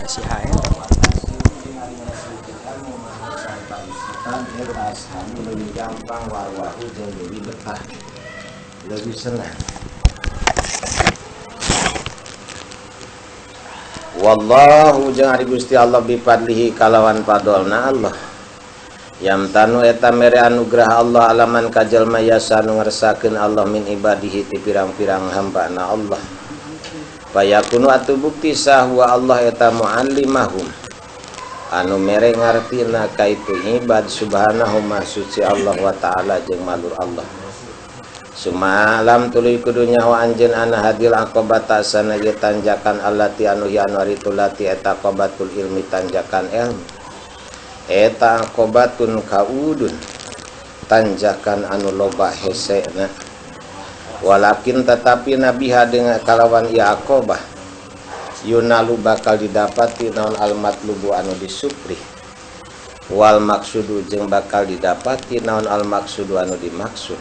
Si HL lebih gampang, wawahu jeung lebih betah, lebih senang. Wallahu jeung ari Gusti Allah bifadlihi kalawan padolna Allah. Yamtanu eta mere anugerah Allah alaman ka jalma yasanu ngersakakeun Allah min ibadihi ti pirang-pirang hambana Allah. Bayakunu atu bukti sahwa Allah eta muallimahum anu mere ngartina ka itu ibad subhanahu ma suci Allah wa ta'ala jeung malur Allah. Sumalam tuluy kudu nyaho anjeun ana hadil aqobata sana ge tanjakan allati anu hianu ari tulati eta aqobatul ilmi tanjakan ilmu. Eta aqobatun kaudun tanjakan anu loba hesena. Walakin tetapi nabiha dengan kalawan ia aqobah yunalu bakal didapati naon al-matlubu anu disupri wal maksudu jeung bakal didapati naon al-maksudu anu dimaksud.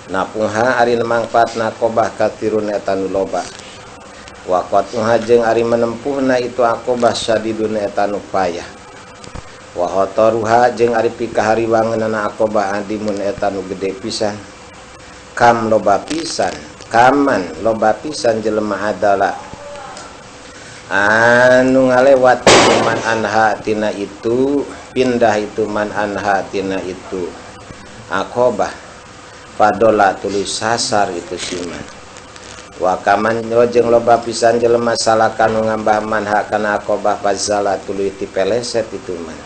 Napuha ari mangfaatna aqobah katirun eta nu loba wa qatuha jeung ari menempuhna itu aqobah sadidun eta nu payah wa hotoruha jeung ari pikahariwangeunna aqobah adimun eta nu gede pisan. Kam loba pisan kaman loba pisan jelema adalah anu ngalewat man anha tina itu pindah itu man anha tina itu aqobah padola tulis sasar itu siman. Wa kaman jeung loba pisan jelema salakan ngambah manha kana aqobah fazala tuluy ti peleset itu man.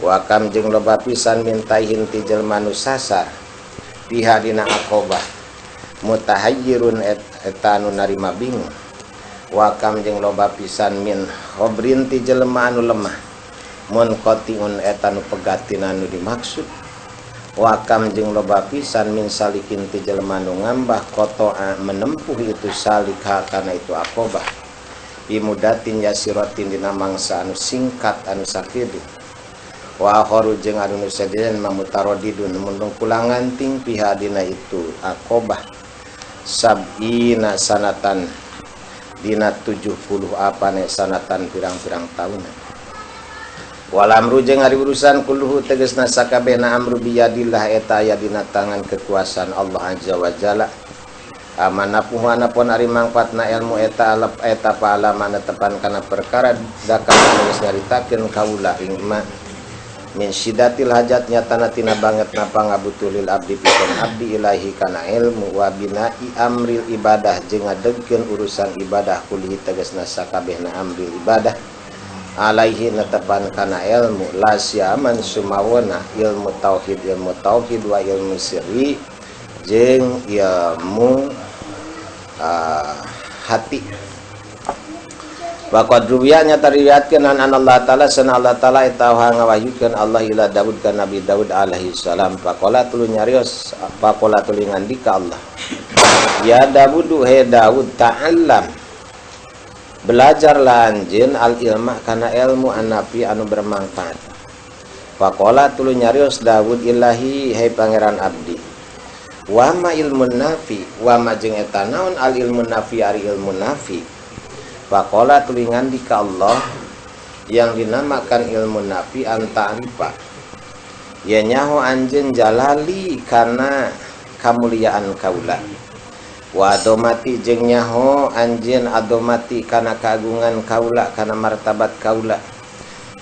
Wa kam jeung loba pisan mintaihin ti jelema nu sasar piha dina aqobah mutahayyirun eta anu narima bingung. Wa kam jeung loba pisan min khobrin ti jelema anu lemah munqatiun eta nu pegatin anu dimaksud. Wa kam jeung loba pisan min salikin ti jelema nu ngambah qata'a menempuh itu salika kana itu aqobah bimudatin yasiratin dina mangsa anu singkat anu sakidu. Wa akharu jeung anu sadian mamutaradidun mundung kulangan ting piha dina itu aqobah sab'ina sanatan dina 70 apane sanatan pirang-pirang tahunan. Walamru jeung ari urusan kulluhu tegasna sakabehna amru biyadillah eta aya dina tangan kekuasaan Allah azza wa jalla. Amana puhana pon ari mangfaatna ilmu eta paalaman tepan kana perkara dakal geus nyaritakeun kaula ing ma min syiddatil hajat nyatana tina bangetna pangabutulil abdi pikeun abdi ilahi kana ilmu wa bina'i amril ibadah jeung ngadegkeun urusan ibadah kulihi tegasna sakabehna amril ibadah alaihi netepan kana ilmu la siaman sumawona ilmu tauhid wa ilmu sirri jeung ilmu hati. Wa qad ruwiya nyata riwayatkeun an Allah taala sana Allah taala eta ngawahyukeun Allah ila Daud ka Nabi Daud alaihi salam faqala tuluy nyarios faqala tuluy ngandika Allah ya Daud he Daud ta'allam belajarlah anjeun al ilma kana ilmu anafi anu bermanfaat. Faqala tuluy nyarios Daud ilahi he pangeran abdi wa ma ilmun nafi wa ma jeung eta naon al ilmun nafi ari ilmu nafi. Faqala tuluy ngandika Allah yang dinamakan ilmu nafi anta alifa ya nyaho anjeun jalali kana kamuliaan kaula wa adomati jeung nyaho anjeun adomati kana keagungan kaula kana martabat kaula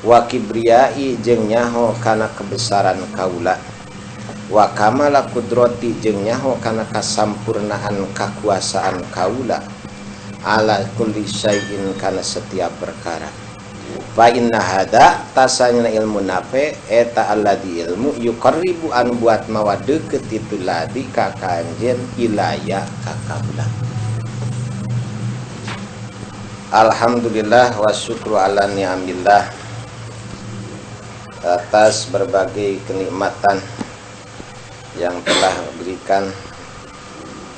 wa kibriyai jeung nyaho kana kebesaran kaula wa kamala kudrati jeung nyaho kana kasampurnaan kakuasaan kaula ala kulli syai'in kana setiap perkara. Fa inna hada tasanya ilmu nafi eta alladhi ilmu yuqarribu an buat mawa deukeut itu ladi ka kanjeun ilaya ka kaula. Alhamdulillah wa syukru ala ni'amillah atas berbagai kenikmatan yang telah diberikan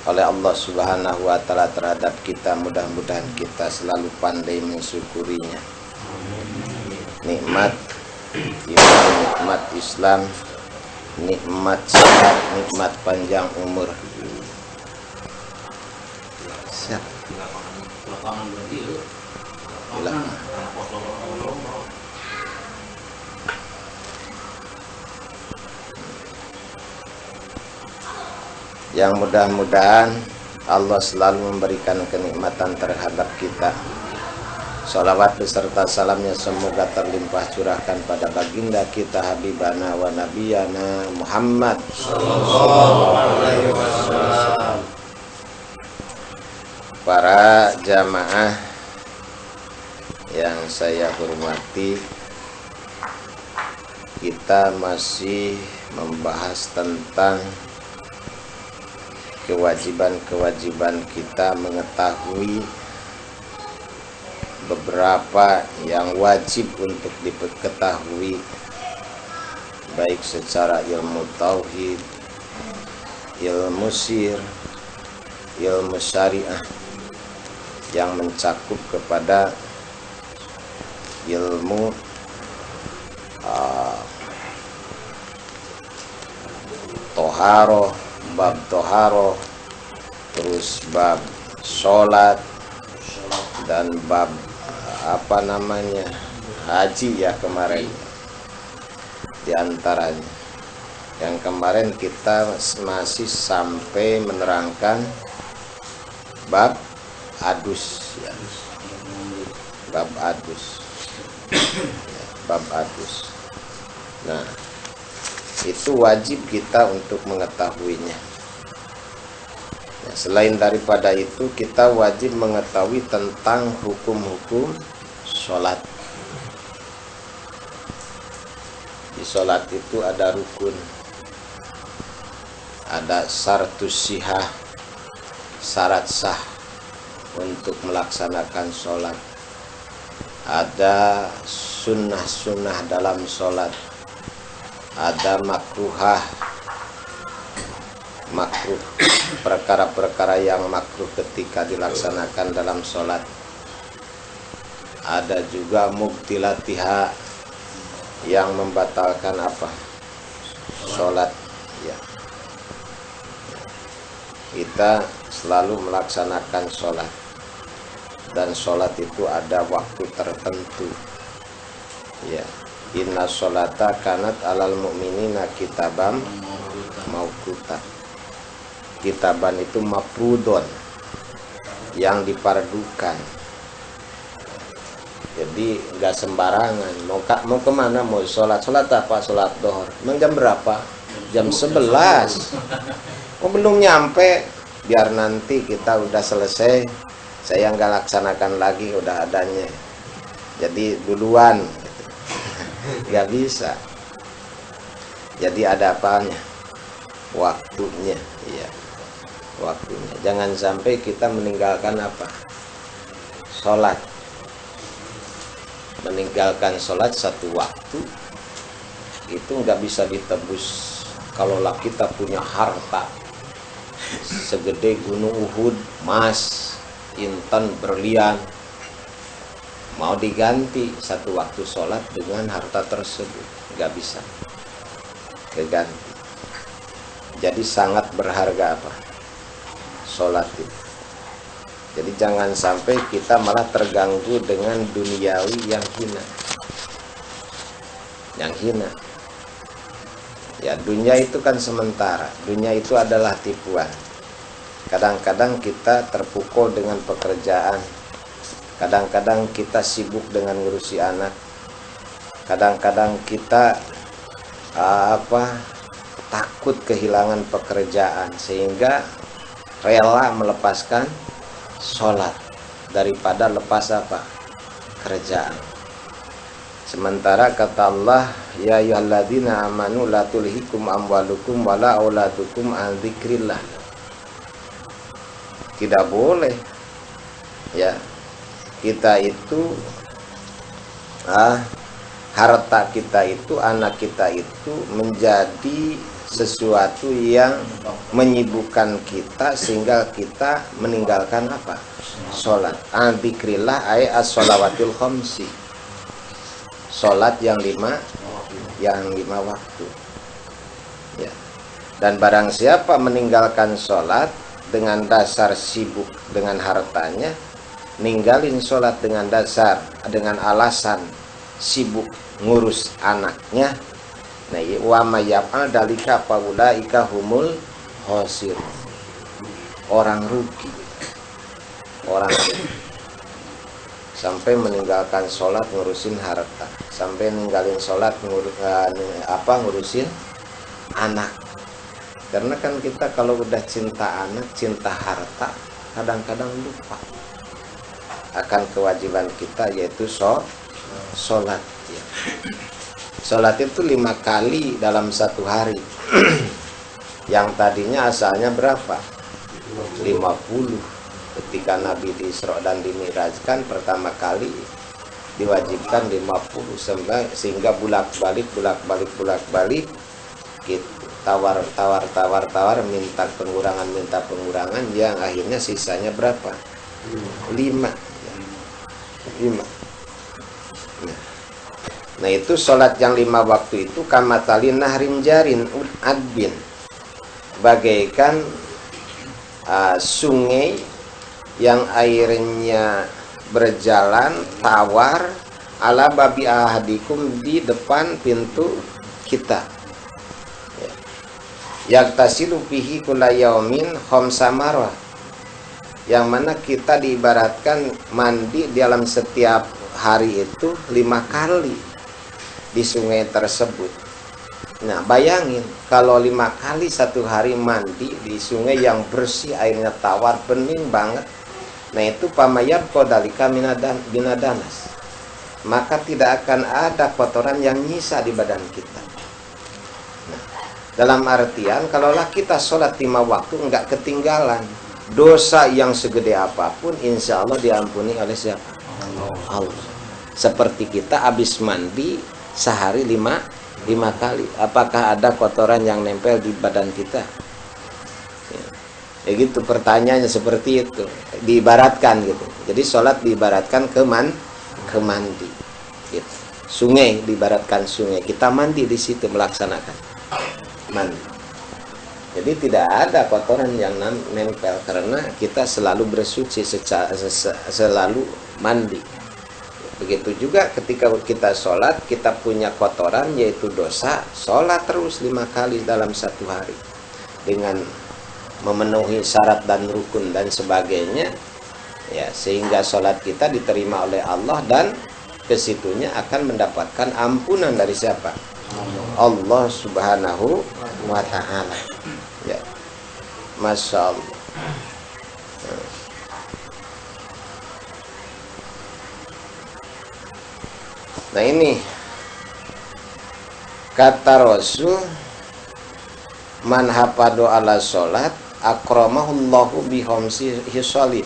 oleh Allah Subhanahu wa taala terhadap kita. Mudah-mudahan kita selalu pandai mensyukurinya. Nikmat iman, nikmat Islam, nikmat sehat, nikmat panjang umur. Siap. yang mudah-mudahan Allah selalu memberikan kenikmatan terhadap kita. Salawat beserta salamnya semoga terlimpah curahkan pada baginda kita Habibana wa Nabiyana Muhammad sallallahu alaihi wasallam. Para jamaah yang saya hormati, kita masih membahas tentang kewajiban-kewajiban kita mengetahui beberapa yang wajib untuk diketahui, baik secara ilmu tauhid, ilmu sir, ilmu syariah, yang mencakup kepada ilmu toharoh, bab toharoh, terus bab sholat, dan bab haji ya kemarin. Di antaranya yang kemarin kita masih sampai menerangkan bab adus ya. Bab adus ya, bab adus. Nah, itu wajib kita untuk mengetahuinya. Selain daripada itu, kita wajib mengetahui tentang hukum-hukum sholat. Di sholat itu ada rukun, ada syaratus sihah, syarat sah untuk melaksanakan sholat, ada sunnah-sunnah dalam sholat, ada makruh, perkara-perkara yang makruh ketika dilaksanakan dalam sholat. Ada juga mubtilatiha, yang membatalkan sholat ya. Kita selalu melaksanakan sholat, dan sholat itu ada waktu tertentu ya. Inna sholata kanat alal mu'minina kitabam mauquta. Kitaban itu mafrudon, yang dipardukan. Jadi nggak sembarangan. Mau kemana? Mau sholat apa? Sholat dohor. Emang jam berapa? Jam 11. Belum nyampe. Biar nanti kita udah selesai, saya nggak laksanakan lagi, udah adanya. Jadi duluan. Nggak bisa. Jadi ada apanya? Waktunya, iya. Waktunya. Jangan sampai kita meninggalkan sholat. Meninggalkan sholat satu waktu itu nggak bisa ditebus. Kalaulah kita punya harta segede gunung Uhud, emas, intan, berlian, mau diganti satu waktu sholat dengan harta tersebut, nggak bisa keganti. Jadi sangat berharga sholat itu. Jadi jangan sampai kita malah terganggu dengan duniawi yang hina. Yang hina. Ya, dunia itu kan sementara. Dunia itu adalah tipuan. Kadang-kadang kita terpukul dengan pekerjaan. Kadang-kadang kita sibuk dengan ngurusi anak. Kadang-kadang kita takut kehilangan pekerjaan, sehingga rela melepaskan sholat daripada lepas kerjaan. Sementara kata Allah, ya ayyuhalladzina amanu la tulhikum amwalukum wala auladukum an dzikrillah. Tidak boleh ya kita itu harta kita itu, anak kita itu menjadi sesuatu yang menyibukkan kita sehingga kita meninggalkan sholat. Dzikrillah ay as-sholawatil khamsi, sholat yang lima waktu ya. Dan barang siapa meninggalkan sholat dengan dasar sibuk dengan hartanya, ninggalin sholat dengan alasan sibuk ngurus anaknya, nah wa may yaf'al dalika faulaika humul khosir. orang rugi, orang rugi. Sampai meninggalkan sholat ngurusin harta, sampai ninggalin sholat ngurusin anak. Karena kan kita kalau udah cinta anak, cinta harta, kadang-kadang lupa akan kewajiban kita, yaitu sholat ya. Sholat itu 5 kali dalam satu hari. Yang tadinya asalnya berapa? 50. Ketika Nabi di Isra dan di Mi'rajkan pertama kali diwajibkan 50, sehingga bolak-balik gitu. Tawar, minta pengurangan, yang akhirnya sisanya berapa? 5. Nah itu sholat yang 5 waktu itu kamatalin nahrin jarin adbin, bagaikan sungai yang airnya berjalan tawar ala babi ahadikum, di depan pintu kita. Yaktasilu fihi kulla yaumin khamsa marrah, yang mana kita diibaratkan mandi dalam setiap hari itu 5 kali di sungai tersebut. Nah bayangin kalau 5 kali satu hari mandi di sungai yang bersih, airnya tawar, bening banget. Nah itu pamayab kodalika binadanas, maka tidak akan ada kotoran yang nyisa di badan kita. Nah, dalam artian kalaulah kita sholat 5 waktu enggak ketinggalan, dosa yang segede apapun insya Allah diampuni oleh siapa? Allah. Seperti kita habis mandi sehari 5 kali, apakah ada kotoran yang nempel di badan kita? Ya gitu, pertanyaannya seperti itu, diibaratkan gitu. Jadi sholat diibaratkan ke mandi gitu. Sungai diibaratkan sungai, kita mandi di situ melaksanakan mandi. Jadi tidak ada kotoran yang nempel karena kita selalu bersuci, selalu mandi. Begitu juga ketika kita sholat, kita punya kotoran yaitu dosa, sholat terus 5 kali dalam satu hari dengan memenuhi syarat dan rukun dan sebagainya ya, sehingga sholat kita diterima oleh Allah dan kesitunya akan mendapatkan ampunan dari siapa? Allah Subhanahu wa ta'ala ya. Masya Allah. Nah ini kata Rasul, man hafadu ala sholat akramahullahu bihomsi hisolin.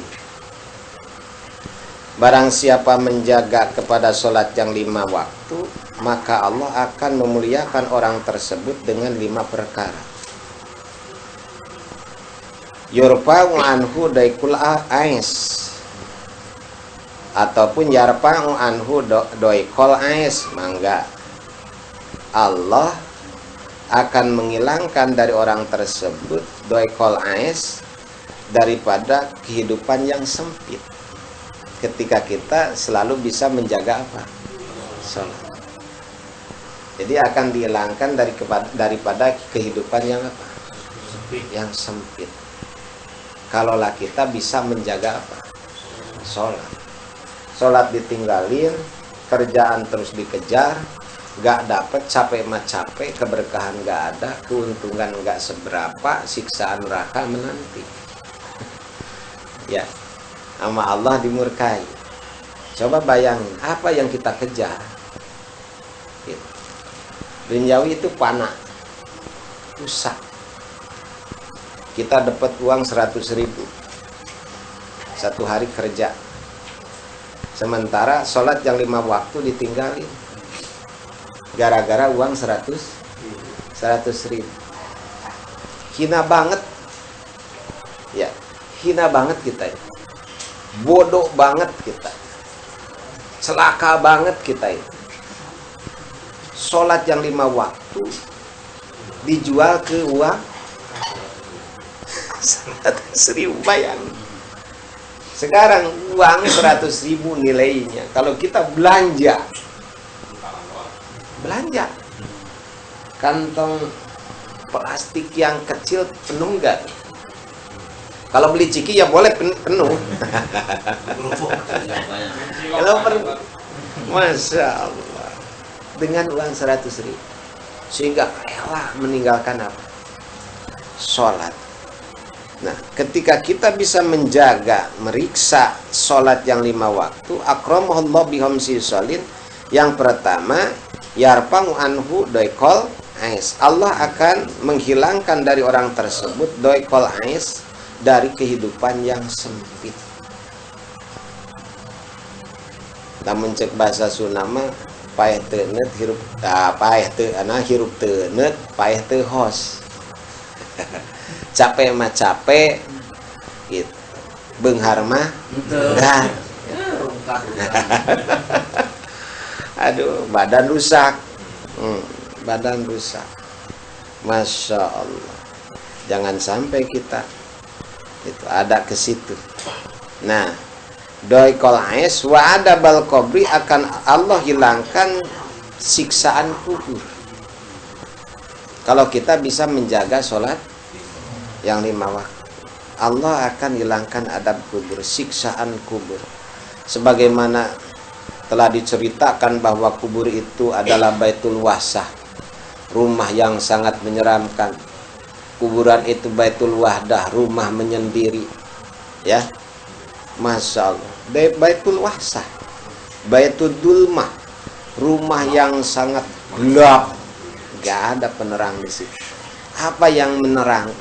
Barang siapa menjaga kepada sholat yang 5 waktu, maka Allah akan memuliakan orang tersebut dengan 5 perkara. Yurfa'u anhu daikul ais, ataupun yarfa'u anhu doikol ais, mangga Allah akan menghilangkan dari orang tersebut doikol ais, daripada kehidupan yang sempit, ketika kita selalu bisa menjaga apa? Sholat. Jadi akan dihilangkan daripada kehidupan yang apa? Yang sempit, kalaulah kita bisa menjaga apa? Sholat. Sholat ditinggalin, kerjaan terus dikejar, gak dapet, capek mah capek, keberkahan gak ada, keuntungan gak seberapa, siksaan neraka menanti. Ya, sama Allah dimurkai. Coba bayangin apa yang kita kejar gitu. Duniawi itu panah, rusak. Kita dapat uang 100.000 satu hari kerja, sementara sholat yang 5 waktu ditinggalin gara-gara uang 100.000. Hina banget ya, hina banget kita ya. Bodoh banget kita, celaka banget kita itu. Sholat yang 5 waktu dijual ke uang 100.000. bayang sekarang uang 100.000 nilainya, kalau kita belanja kantong plastik yang kecil penuh enggak? Kalau beli ciki ya boleh penuh. Kalau Masya Allah, dengan uang 100.000 sehingga rela meninggalkan apa? Sholat. Nah, ketika kita bisa menjaga, meriksa sholat yang 5 waktu, akramahullah bihomsi sholin, yang pertama, yarfa'u anhu doikol ais. Allah akan menghilangkan dari orang tersebut doikol ais, dari kehidupan yang sempit. Namun cek bahasa Sunama, paeh teu neut hirup paeh teu hirup teu neut paeh teu hos. Capek mah capek gitu. Beunghar mah enggak. Aduh, badan rusak. Badan rusak. Masya Allah. Jangan sampai kita itu ada ke situ. Nah, doikol ais wa adabal qabri, akan Allah hilangkan siksaan kubur. Kalau kita bisa menjaga sholat yang 5 waktu, Allah akan hilangkan adab kubur, siksaan kubur. Sebagaimana telah diceritakan bahwa kubur itu adalah baitul wahsah, rumah yang sangat menyeramkan. Kuburan itu baitul wahdah, rumah menyendiri. Ya, Masya Allah. Baitul wahsah, baitul dulmah, rumah yang sangat gelap, gak ada penerang di situ. Apa yang menerang,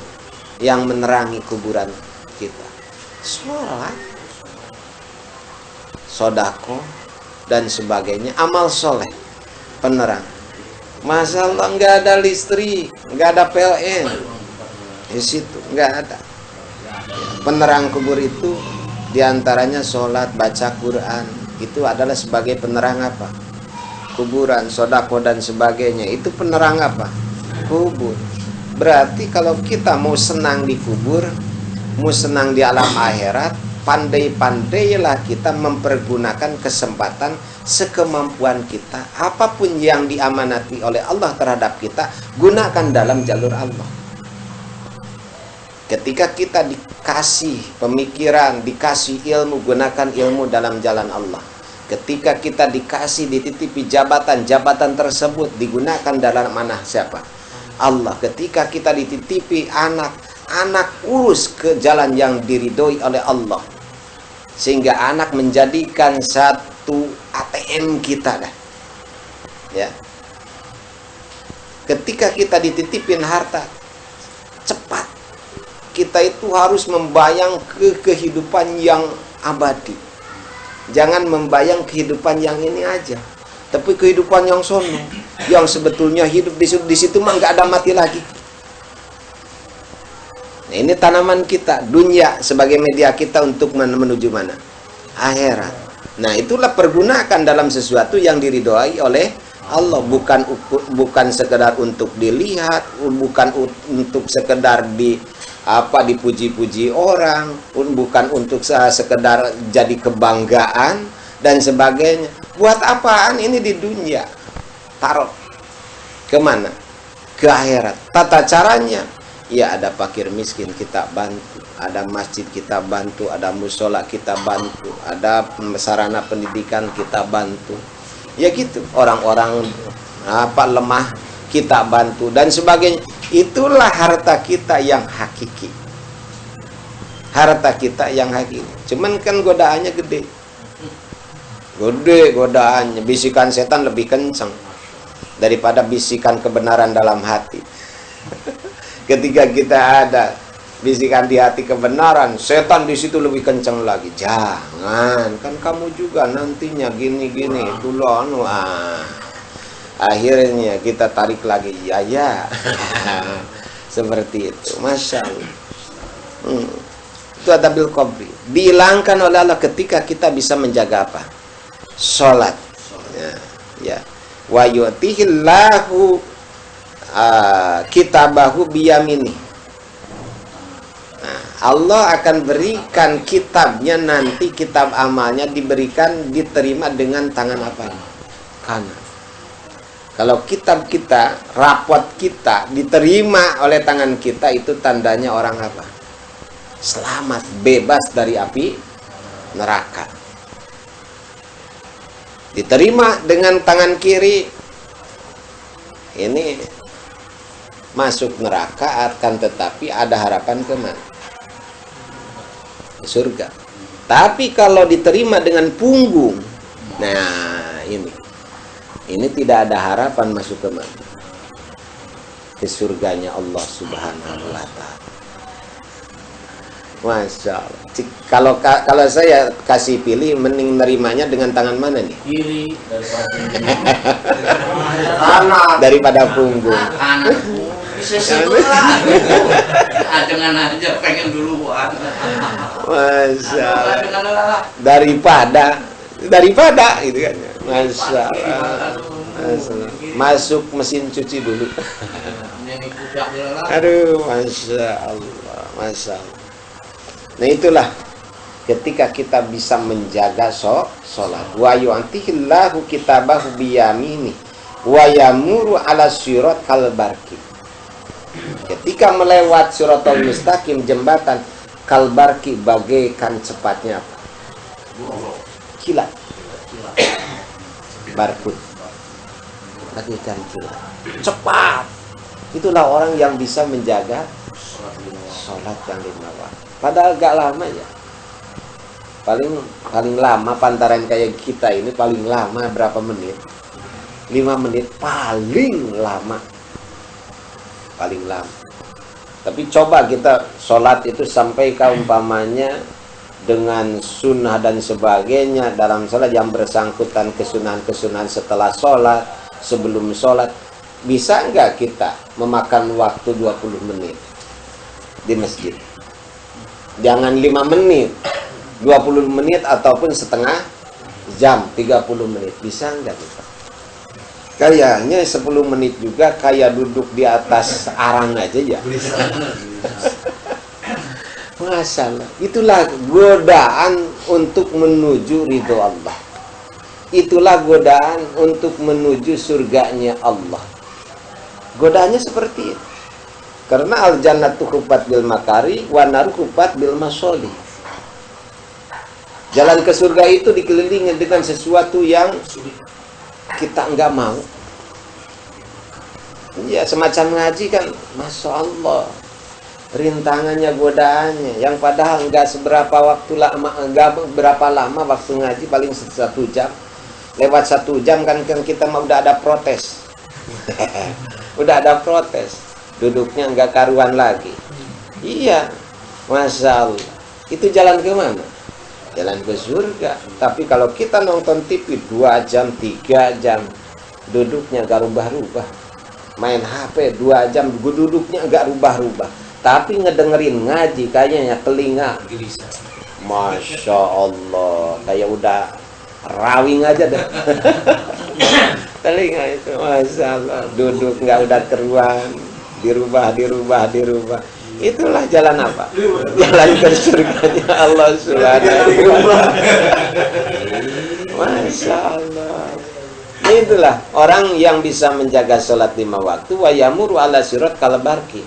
yang menerangi kuburan kita? Sholat, sodako, dan sebagainya, amal soleh, penerang. Masalah nggak ada listrik, nggak ada PLN di situ, nggak ada. Penerang kubur itu diantaranya sholat, baca Quran, itu adalah sebagai penerang apa? Kuburan, sodako dan sebagainya, itu penerang apa? Kubur. Berarti kalau kita mau senang di kubur, mau senang di alam akhirat, pandai-pandailah kita mempergunakan kesempatan sekemampuan kita. Apapun yang diamanati oleh Allah terhadap kita, gunakan dalam jalur Allah. Ketika kita dikasih pemikiran, dikasih ilmu, gunakan ilmu dalam jalan Allah. Ketika kita dikasih, dititipi jabatan, jabatan tersebut digunakan dalam manah siapa? Allah. Ketika kita dititipi anak, urus ke jalan yang diridhoi oleh Allah. Sehingga anak menjadikan satu ATM kita dah. Ya. Ketika kita dititipin harta, cepat. Kita itu harus membayang ke kehidupan yang abadi. Jangan membayang kehidupan yang ini aja, tapi kehidupan yang sono, yang sebetulnya hidup di situ mah nggak ada mati lagi. Nah, ini tanaman kita, dunia sebagai media kita untuk menuju mana? Akhirat. Nah, itulah pergunakan dalam sesuatu yang diridhoi oleh Allah, bukan sekedar untuk dilihat, bukan untuk sekedar dipuji-puji orang, bukan untuk sekedar jadi kebanggaan dan sebagainya. Buat apaan ini di dunia? Taruh kemana? Ke akhirat. Tata caranya, ya ada fakir miskin kita bantu, ada masjid kita bantu, ada musola kita bantu, ada sarana pendidikan kita bantu. Ya gitu, orang-orang lemah kita bantu dan sebagainya. Itulah harta kita yang hakiki. Harta kita yang hakiki. Cuman kan godaannya gede. Gede godaannya. Bisikan setan lebih kencang daripada bisikan kebenaran dalam hati. Ketika kita ada bisikan di hati kebenaran, setan di situ lebih kencang lagi. Jangan, kan kamu juga nantinya gini-gini dulu akhirnya kita tarik lagi, ya seperti itu. Masya Allah. Itu adabil qabri, dihilangkan oleh Allah ketika kita bisa menjaga apa? Sholat. Ya. Wa yu'tihillahu kitabahu biyamini. Nah, Allah akan berikan kitabnya nanti, kitab amalnya diterima dengan tangan apa? Kanan. Kalau kitab kita, rapot kita diterima oleh tangan kita, itu tandanya orang apa? selamat, bebas dari api neraka. Diterima dengan tangan kiri, ini masuk neraka, akan tetapi ada harapan kemana? Surga. Tapi kalau diterima dengan punggung, nah ini tidak ada harapan masuk kemana? Ke surganya Allah Subhanahu wa Ta'ala. Masya Allah. Kalau saya kasih pilih, mending nerimanya dengan tangan mana nih? Kiri daripada punggung. Kanan bisa sebelah. Dengan aja pengen duluan. Masya Allah. Daripada gitu kan. Masya Allah. Masuk mesin cuci dulu. Aduh, Masya Allah. Masya Allah. Nah itulah ketika kita bisa menjaga sholat. Wa yu'tihillahu kitabahu biyamini wa yamuru ala sirat kalbarki. Ketika melewat siratal mustaqim, jembatan kalbarki, bagaikan cepatnya apa? Kilat. Barkut. Bagaikan kilat. Cepat. Itulah orang yang bisa menjaga sholat yang 5 waktu. Padahal gak lama ya. Paling lama pantaran kayak kita ini paling lama berapa menit? 5 menit paling lama. Paling lama. Tapi coba kita sholat itu sampai umpamanya dengan sunnah dan sebagainya dalam sholat yang bersangkutan kesunahan-kesunahan setelah sholat, sebelum sholat. Bisa nggak kita memakan waktu 20 menit di masjid? Jangan 5 menit, 20 menit ataupun setengah jam, 30 menit. Bisa nggak kita? Kayaknya 10 menit juga kayak duduk di atas arang aja ya. Masalah. Itulah godaan untuk menuju ridho Allah. Itulah godaan untuk menuju surganya Allah. Godaannya seperti itu. Karena al-jannatu huffat bil makari wa naru huffat bil masoli. Jalan ke surga itu dikelilingi dengan sesuatu yang kita enggak mau. Ya semacam ngaji kan, Masya Allah, rintangannya, godaannya, yang padahal enggak seberapa waktu lama, enggak berapa lama waktu ngaji, paling 1 jam. Lewat 1 jam kan kita mau udah ada protes. Udah ada protes. Duduknya enggak karuan lagi. Iya, Masya Allah. Itu jalan ke mana? Jalan ke surga. Tapi kalau kita nonton TV 2 jam, 3 jam, duduknya enggak rubah-rubah. Main HP 2 jam, duduknya enggak rubah-rubah. Tapi ngedengerin ngaji kayaknya telinga. Masya Allah. Kayak udah rawing aja deh. Telinga itu, Masya Allah. Duduk enggak udah keruan. Dirubah. Itulah jalan apa? Jalan ke surganya Allah Subhanahu wa Ta'ala. Masya Allah. Itulah orang yang bisa menjaga sholat 5 waktu. Wa yamuru ala sirat kalbarki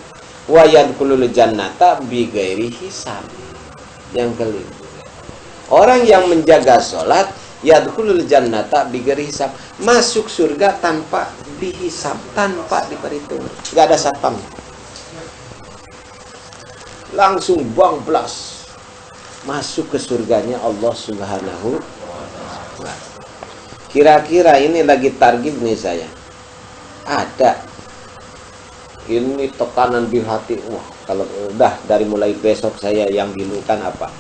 wa yadkhulul jannata bighairi hisab. Yang kelima, orang yang menjaga sholat yadkhulul jannata bighairi hisab, masuk surga tanpa dihisab, tanpa diperhitung, nggak ada satpam, langsung buang blas masuk ke surganya Allah Subhanahu wa Ta'ala. Kira-kira ini lagi targib nih saya, ada ini tekanan di hati, wah kalau udah dari mulai besok saya yang dilukan apa?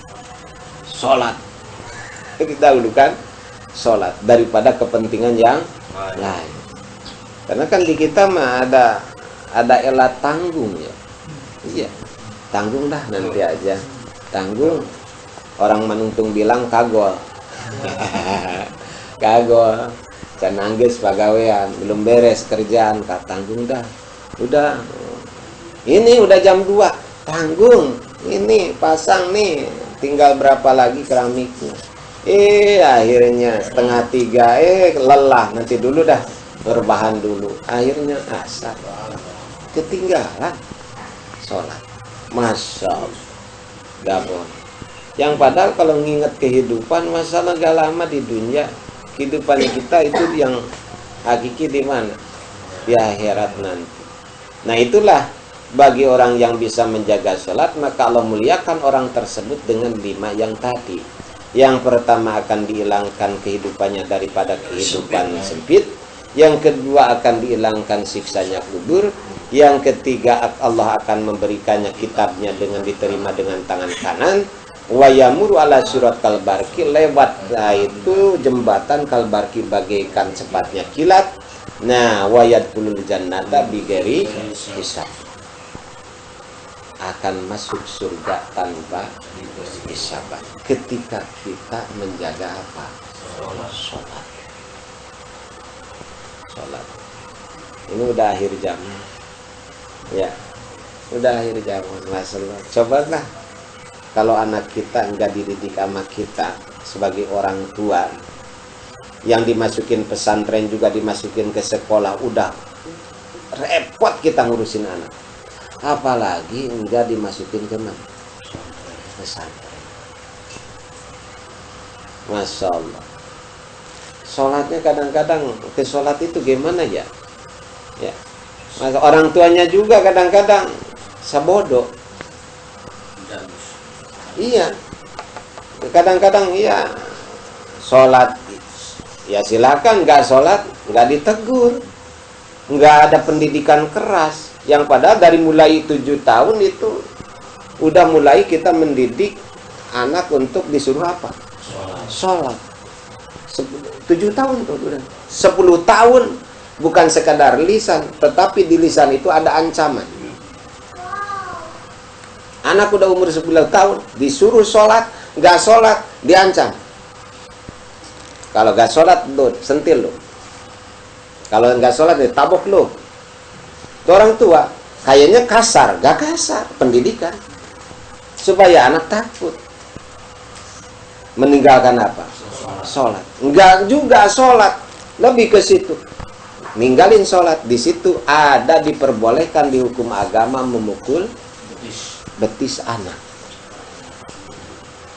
Sholat. Kita dulukan sholat daripada kepentingan yang lain. Karena kan di kita mah ada elat tanggung ya. Iya. Tanggung dah nanti aja. Tanggung. Orang menuntung bilang kagol. Kagol. Can nangis pagawean, belum beres kerjaan, tanggung dah. Udah. Ini udah jam 2. Tanggung. Ini pasang nih. Tinggal berapa lagi keramiknya. Akhirnya 2:30. Lelah, nanti dulu dah. Berbahan dulu. Akhirnya asar. Ketinggalan sholat. Masya Allah. Gak boleh. Yang padahal kalau nginget kehidupan, masalah gak lama di dunia. Kehidupan kita itu yang hakiki di mana? Di akhirat nanti. Nah itulah bagi orang yang bisa menjaga sholat, maka Allah muliakan orang tersebut dengan 5 yang tadi. Yang pertama akan dihilangkan kehidupannya daripada kehidupan sempit. Yang kedua akan dihilangkan siksanya kubur. Yang ketiga Allah akan memberikannya kitabnya dengan diterima dengan tangan kanan. Wa yamuru ala surat kalbarki, lewat itu jembatan kalbarki bagaikan cepatnya kilat. Nah, wa yadkhulul jannata bighairi hisab, akan masuk surga tanpa hisab ketika kita menjaga apa? Sholat. Ini udah akhir zaman. Ya, udah akhir zaman. Masalah. Cobalah kalau anak kita enggak dididik sama kita sebagai orang tua, yang dimasukin pesantren juga dimasukin ke sekolah, udah repot kita ngurusin anak. Apalagi enggak dimasukin ke mana? Pesantren. Masya Allah. Sholatnya kadang-kadang ke sholat itu gimana ya? Ya. Masa orang tuanya juga kadang-kadang sabodo. Iya. Kadang-kadang iya. Sholat ya silakan, nggak sholat nggak ditegur, nggak ada pendidikan keras. Yang padahal dari mulai 7 tahun itu udah mulai kita mendidik anak untuk disuruh apa? Sholat. 7 tahun tuh udah. 10 tahun bukan sekadar lisan, tetapi di lisan itu ada ancaman. Anak udah umur 10 tahun disuruh sholat, nggak sholat diancam. Kalau nggak sholat lo sentil lo. Kalau nggak sholat ditabok lo. Itu orang tua kayaknya kasar, nggak kasar, pendidikan supaya anak takut meninggalkan apa? Sholat. Enggak juga sholat, lebih ke situ. Ninggalin sholat, di situ ada diperbolehkan di hukum agama memukul betis anak.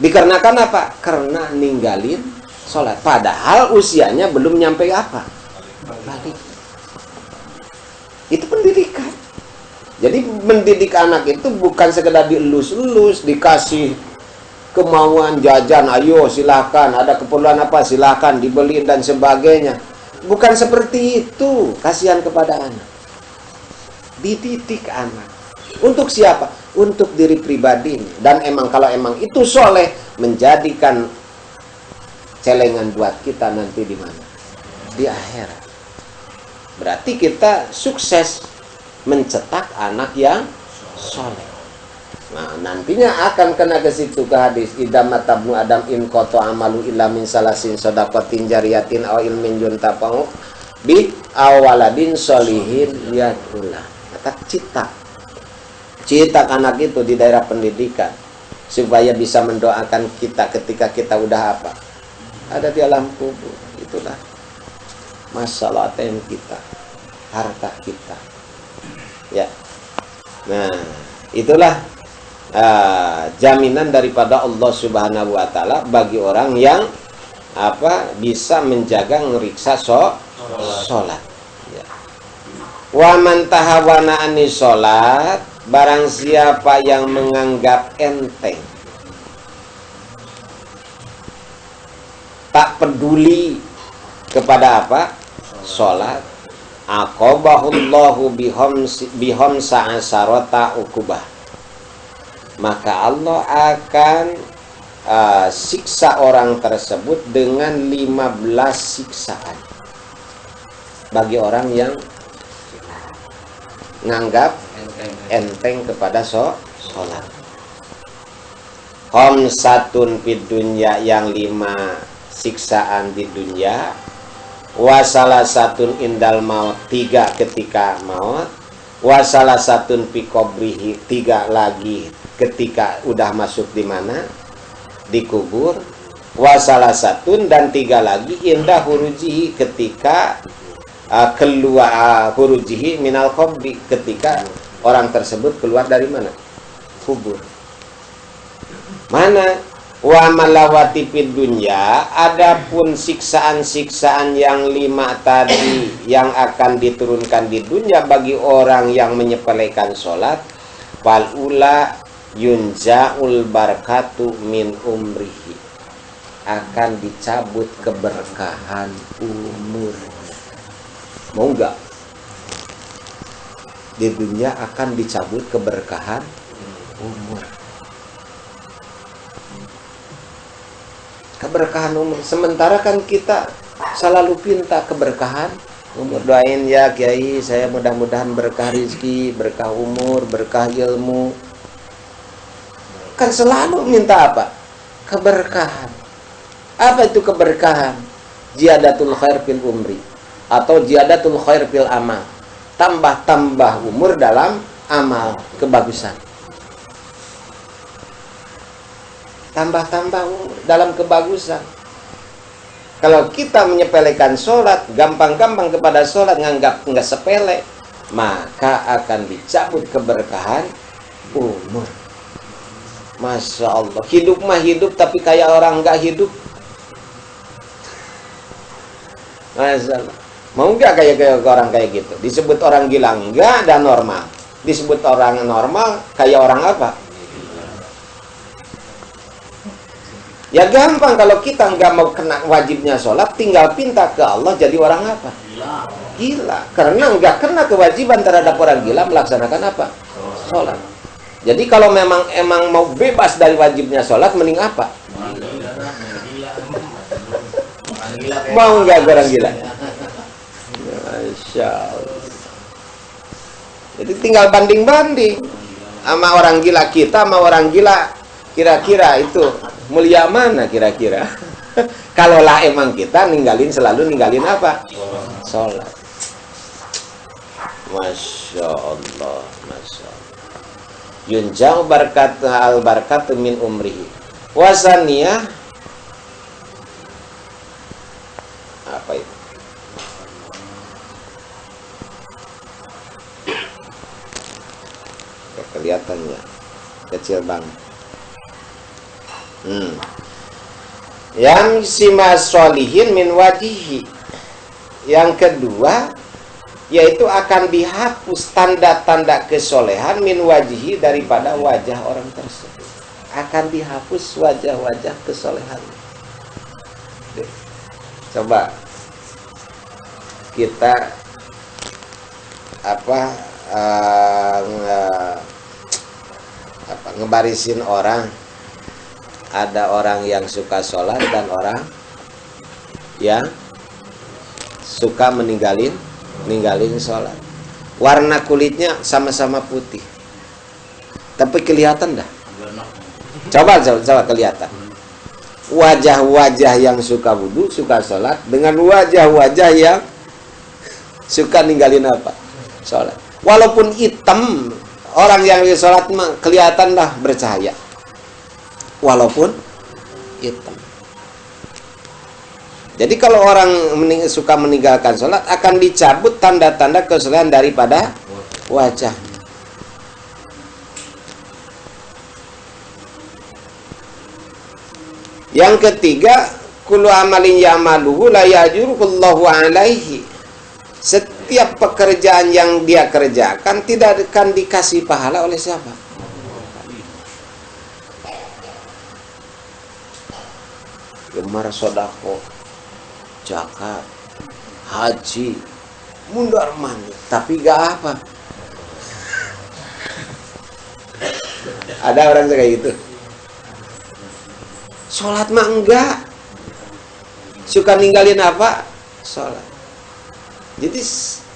Dikarenakan apa? Karena ninggalin sholat. Padahal usianya belum nyampe apa? Balik. Itu pendidikan. Jadi mendidik anak itu bukan sekedar dielus-elus, dikasih kemauan jajan, ayo silakan, ada keperluan apa silakan dibeli dan sebagainya. Bukan seperti itu. Kasihan kepada anak. Dididik anak. Untuk siapa? Untuk diri pribadi. Dan emang kalau emang itu soleh, menjadikan celengan buat kita nanti di mana? Di akhirat. Berarti kita sukses mencetak anak yang soleh. Nah, nantinya akan kena ke situ ke hadis idza matabnu adam in qata amalu illa min salasin shadaqatin jariyatin aw ilmin yuntafa'u bi awaladin sholihin yadullah. Kata cetak anak itu di daerah pendidikan supaya bisa mendoakan kita ketika kita udah apa? Ada di alam kubur. Itulah masalah ATM kita, harta kita. Ya. Nah, itulah jaminan daripada Allah Subhanahu wa taala bagi orang yang apa bisa menjaga ngeriksa sholat. Ya. Wa man tahawana ani sholat, barang siapa yang menganggap enteng, tak peduli kepada apa? Sholat. Aqabahullahu bihomsa asarota ukubah. Maka Allah akan siksa orang tersebut dengan 15 siksaan. Bagi orang yang nganggap enteng kepada sholat. Khamsatun fid dunya, yang 5 siksaan di dunia. Wasalah satun indal maut, 3 ketika maut. Wasalah satun fi qabrihi, 3 lagi ketika udah masuk di mana? Di kubur. Wasalah satun, dan 3 lagi indah hurujihi, ketika keluar hurujihi minal qabri, ketika orang tersebut keluar dari mana? Kubur. Mana? Wa malawati fid dunya, adapun siksaan-siksaan yang 5 tadi yang akan diturunkan di dunia bagi orang yang menyepelekan sholat, fal ula yunzaul barakatu min umrihi, akan dicabut keberkahan umur. Mau enggak? Di dunia akan dicabut keberkahan umur. Keberkahan umur. Sementara kan kita selalu pinta keberkahan umur. Doain ya Kiai, saya mudah-mudahan berkah rezeki, berkah umur, berkah ilmu. Kan selalu minta apa? Keberkahan. Apa itu keberkahan? Ziyadatul khair fil umri atau ziyadatul khair fil amal. Tambah-tambah umur dalam amal kebagusan. Tambah-tambah dalam kebagusan. Kalau kita menyepelekan sholat, gampang-gampang kepada sholat, nganggap nggak sepele, maka akan dicabut keberkahan umur. Masya Allah. Hidup mah hidup, tapi kayak orang nggak hidup. Masya Allah. Mau nggak kayak orang kayak gitu? Disebut orang gila enggak, dan normal. Disebut orang normal, kayak orang apa? Ya gampang, kalau kita nggak mau kena wajibnya sholat, tinggal pinta ke Allah jadi orang apa? Gila. Karena nggak kena kewajiban terhadap orang gila melaksanakan apa? Sholat. Jadi kalau memang mau bebas dari wajibnya sholat, mending apa? Mau nggak orang gila? Masya Allah. Jadi tinggal banding-banding sama orang gila kita, sama orang gila kira-kira itu mulia mana kira-kira? Kalau lah emang kita selalu ninggalin apa? Sholat. Masya Allah, Masya Allah. Yunjau barakat al-barakatu min umrihi. Wasaniyah. Apa itu? Kelihatannya kecil banget. Yang simas sholihin min wajihi. Yang kedua, yaitu akan dihapus tanda-tanda kesolehan min wajihi, daripada wajah orang tersebut. Akan dihapus wajah-wajah kesolehan. Coba kita ngebarisin orang. Ada orang yang suka sholat dan orang yang suka meninggalin sholat. Warna kulitnya sama-sama putih, tapi kelihatan dah. Coba kelihatan. Wajah-wajah yang suka wudu, suka sholat, dengan wajah-wajah yang suka ninggalin apa? Sholat. Walaupun hitam, orang yang sholat kelihatan dah bercahaya. Walaupun hitam. Jadi kalau orang suka meninggalkan sholat, akan dicabut tanda-tanda kesolehan daripada wajah. Yang ketiga, kullu amalin ya'maluhu la ya'jurukullahu alaihi. Setiap pekerjaan yang dia kerjakan tidak akan dikasih pahala oleh siapa? Gemar sodako, zakat, haji, mundar mandir, tapi gak apa. Ada orang kayak gitu. Sholat mah enggak. Suka ninggalin apa? Sholat. Jadi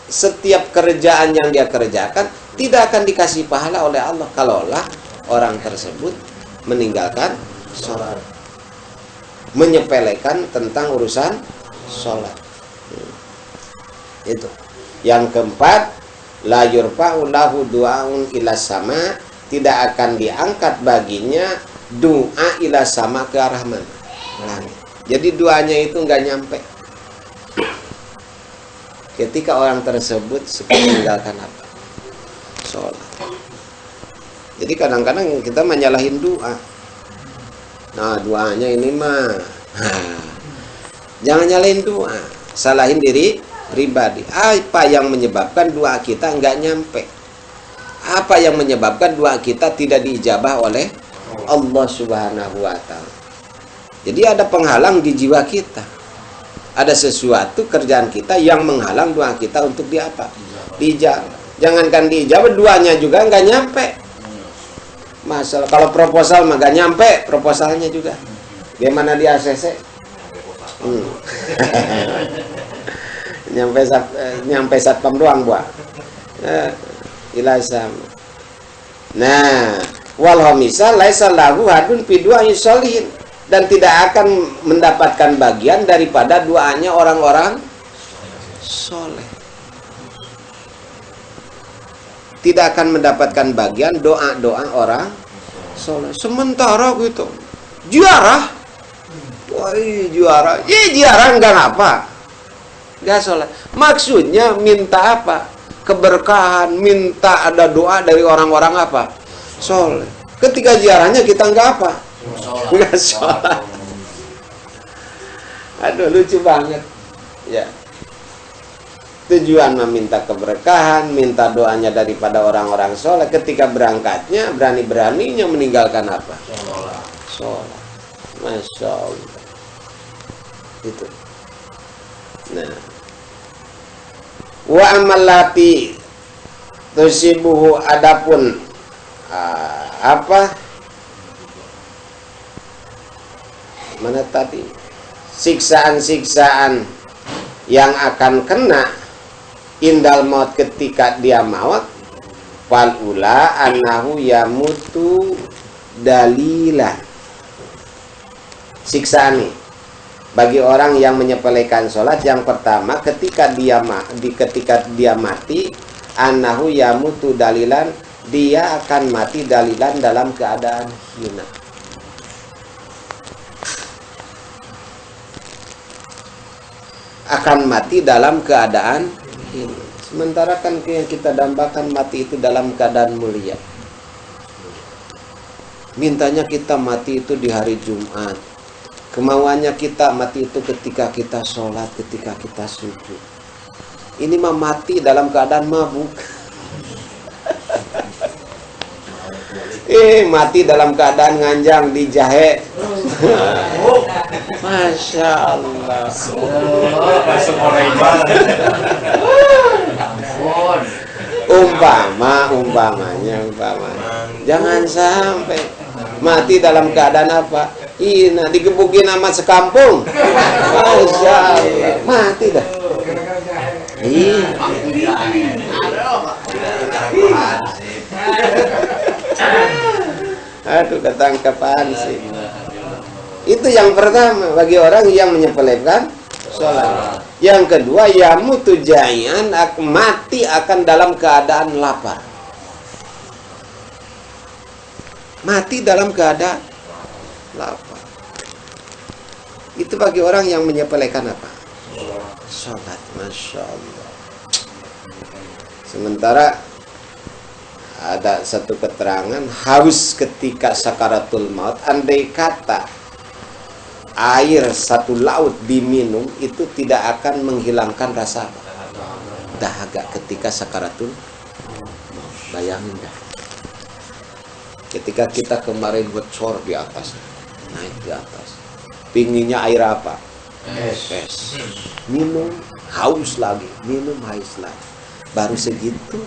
setiap kerjaan yang dia kerjakan tidak akan dikasih pahala oleh Allah kalaulah orang tersebut meninggalkan sholat, menyepelekan tentang urusan sholat. Itu. Yang keempat, la yurfa'u lahu du'aun ila sama, tidak akan diangkat baginya doa ila sama, ke arah mana? Langit. Jadi doanya itu nggak nyampe. Ketika orang tersebut suka meninggalkan apa? Sholat. Jadi kadang-kadang kita menyalahin doa. Nah, doanya ini mah jangan nyalain doa, salahin diri pribadi. Apa yang menyebabkan doa kita nggak nyampe? Apa yang menyebabkan doa kita tidak diijabah oleh Allah Subhanahu wa Ta'ala? Jadi ada penghalang di jiwa kita. Ada sesuatu kerjaan kita yang menghalang doa kita untuk diijabah. Jangankan diijabah, doanya juga nggak nyampe. Masalah kalau proposal mah nggak nyampe proposalnya juga. Gimana di ACC? nyampe satpam doang buat. Ilasam. Nah, wal hamisal laisa lahu hadun fi du'ai sholihin, dan tidak akan mendapatkan bagian daripada doanya orang-orang soleh. Tidak akan mendapatkan bagian doa-doa orang soleh. Sementara gitu, juara, juara, juara enggak apa, enggak soleh. Maksudnya minta apa? Keberkahan, minta ada doa dari orang-orang apa? Soleh. Ketika ziarahnya kita enggak apa? Enggak sholat. Aduh, lucu banget. Ya. Tujuan meminta keberkahan, minta doanya daripada orang-orang soleh. Ketika berangkatnya, berani-beraninya meninggalkan apa? Sholat. Masya Allah. Itu. Nah. Wa amallati tusibuhu, adapun mana tadi siksaan-siksaan yang akan kena indal maut, ketika dia maut, fal ula annahu yamutu dalilan. Siksaan nih bagi orang yang menyepelekan sholat, yang pertama ketika dia mati, annahu yamutu dalilan, dia akan mati dalilan dalam keadaan hina. Akan mati dalam keadaan hina. Sementara kan yang kita dambakan mati itu dalam keadaan mulia. Mintanya kita mati itu di hari Jumat. Kemauannya kita mati itu ketika kita sholat, ketika kita sujud. Ini mah mati dalam keadaan mabuk. Mati dalam keadaan nganjang di jahe. Masya Allah. Umpamanya. Jangan sampai mati dalam keadaan apa? Ina digebukin sama sekampung. Masya Allah, mati dah. Aduh, ketangkapan sih. Itu yang pertama bagi orang yang menyepelekan sholat. Yang kedua, yamutu jai'an, mati akan dalam keadaan lapar. Mati dalam keadaan lapar. Itu bagi orang yang menyepelekan apa? Sholat. Masya Allah. Sementara ada satu keterangan, haus ketika sakaratul maut, andai kata air satu laut diminum, itu tidak akan menghilangkan rasa dahaga ketika sakaratul maut. Bayangin dah. Ketika kita kemarin bocor di atas, naik di atas, pinginnya air apa? Es. Minum, haus lagi, minum, haus lagi. Baru segitu.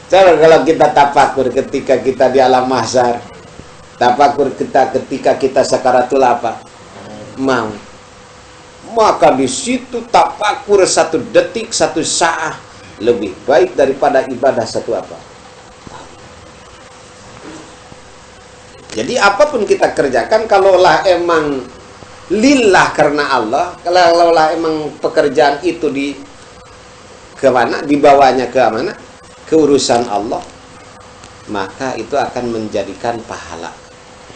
Coba kalau kita tafakur ketika kita di alam mahsyar, tafakur kita ketika kita sakaratul apa? Maut. Maka di situ tafakur satu detik, satu saat lebih baik daripada ibadah satu apa? Jadi apapun kita kerjakan, kalaulah emang lillah karena Allah, kalaulah emang pekerjaan itu dibawanya ke mana? Ke urusan Allah, maka itu akan menjadikan pahala,